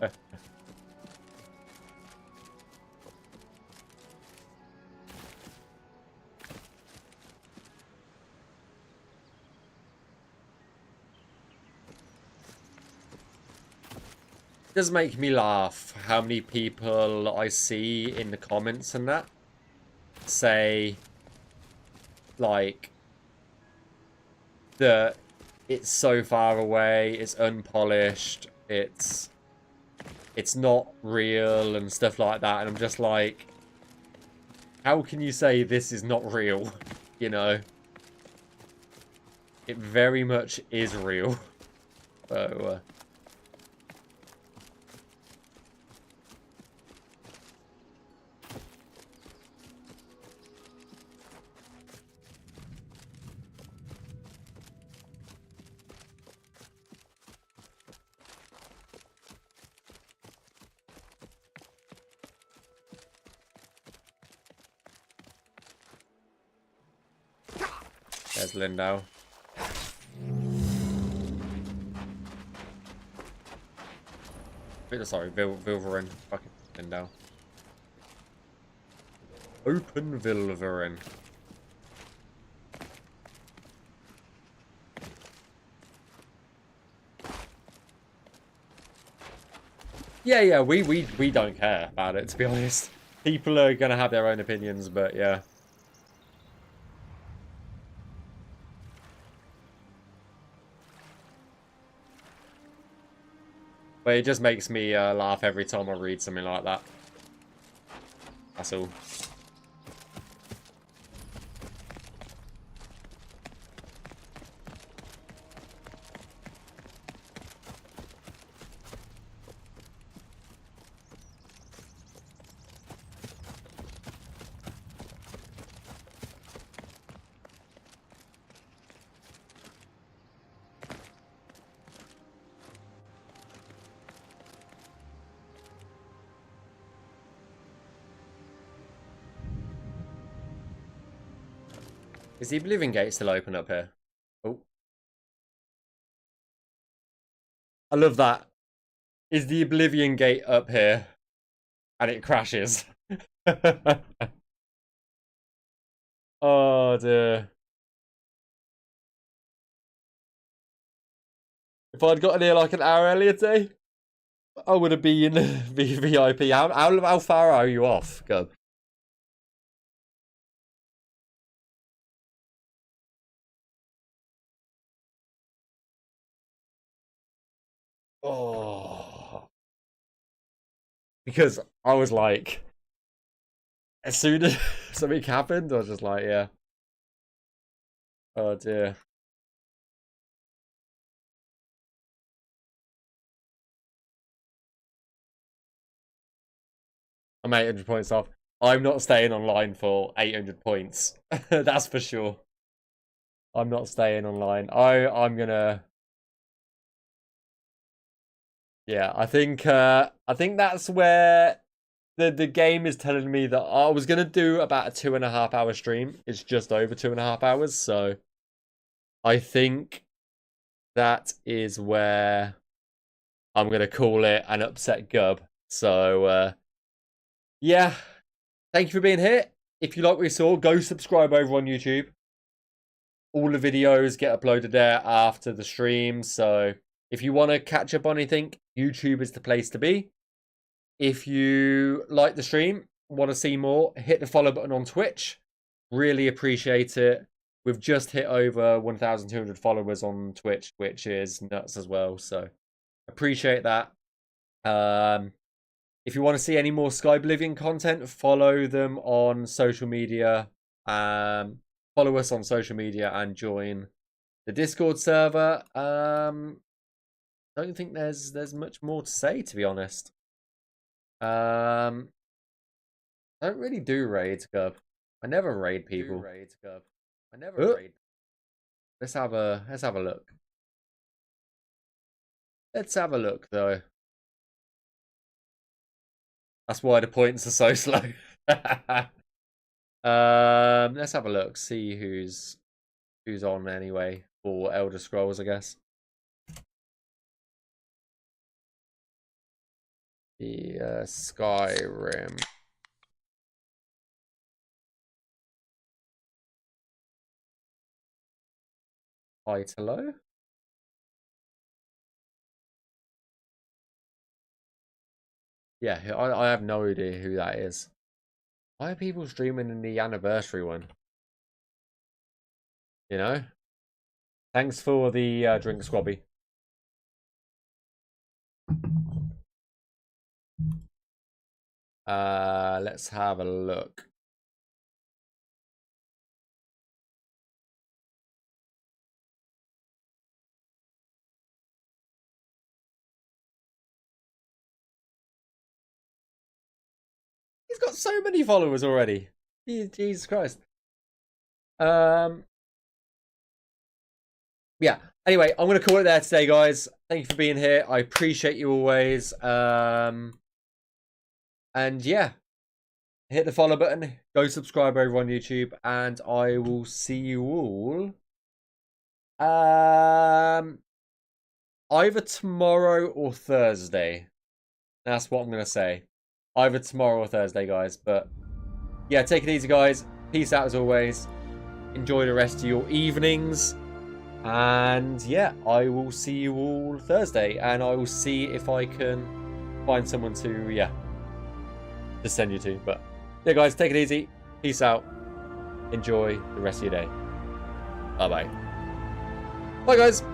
S1: does make me laugh how many people I see in the comments and that say like that it's so far away, it's unpolished, it's not real and stuff like that, and I'm just like, how can you say this is not real? You know, it very much is real. So there's Lindau. Sorry, Vilverin. Fucking Lindau. Open Vilverin. Yeah, we don't care about it, to be honest. People are gonna have their own opinions, but yeah. But it just makes me laugh every time I read something like that. That's all. Is the Oblivion Gate still open up here? Oh. I love that. Is the Oblivion Gate up here? and it crashes. Oh dear. If I'd gotten here like an hour earlier today, I would have been VIP. How far are you off? God. Oh. Because I was like, as soon as something happened, I was just like, yeah. Oh dear. I'm 800 points off. I'm not staying online for 800 points. That's for sure. I'm not staying online. I'm gonna. Yeah, I think that's where the game is telling me that I was gonna do about a 2.5 hour stream. It's just over 2.5 hours, so I think that is where I'm gonna call it an upset Gub. So yeah, thank you for being here. If you like what you saw, go subscribe over on YouTube. All the videos get uploaded there after the stream, so if you want to catch up on anything, YouTube is the place to be. If you like the stream, want to see more, hit the follow button on Twitch. Really appreciate it. We've just hit over 1,200 followers on Twitch, which is nuts as well. So appreciate that. If you want to see any more Skyblivion content, follow them on social media. Follow us on social media and join the Discord server. Don't think there's much more to say, to be honest. I don't really do raids, Gub. I never raid people. Let's have a look. Let's have a look though. That's why the points are so slow. Let's have a look. See who's on anyway for Elder Scrolls, I guess. The Skyrim. Italo? Yeah, I have no idea who that is. Why are people streaming in the anniversary one? You know? Thanks for the drink, Squabby. Let's have a look. He's got so many followers already. Jesus Christ. Yeah. Anyway, I'm gonna call it there today, guys. Thank you for being here. I appreciate you always. And yeah, hit the follow button. Go subscribe over on YouTube, and I will see you all. Either tomorrow or Thursday. That's what I'm gonna say. Either tomorrow or Thursday, guys. But yeah, take it easy, guys. Peace out as always. Enjoy the rest of your evenings. And yeah, I will see you all Thursday. And I will see if I can find someone to, yeah, to send you to. But yeah, guys, take it easy. Peace out. Enjoy the rest of your day. Bye-bye. Bye, guys.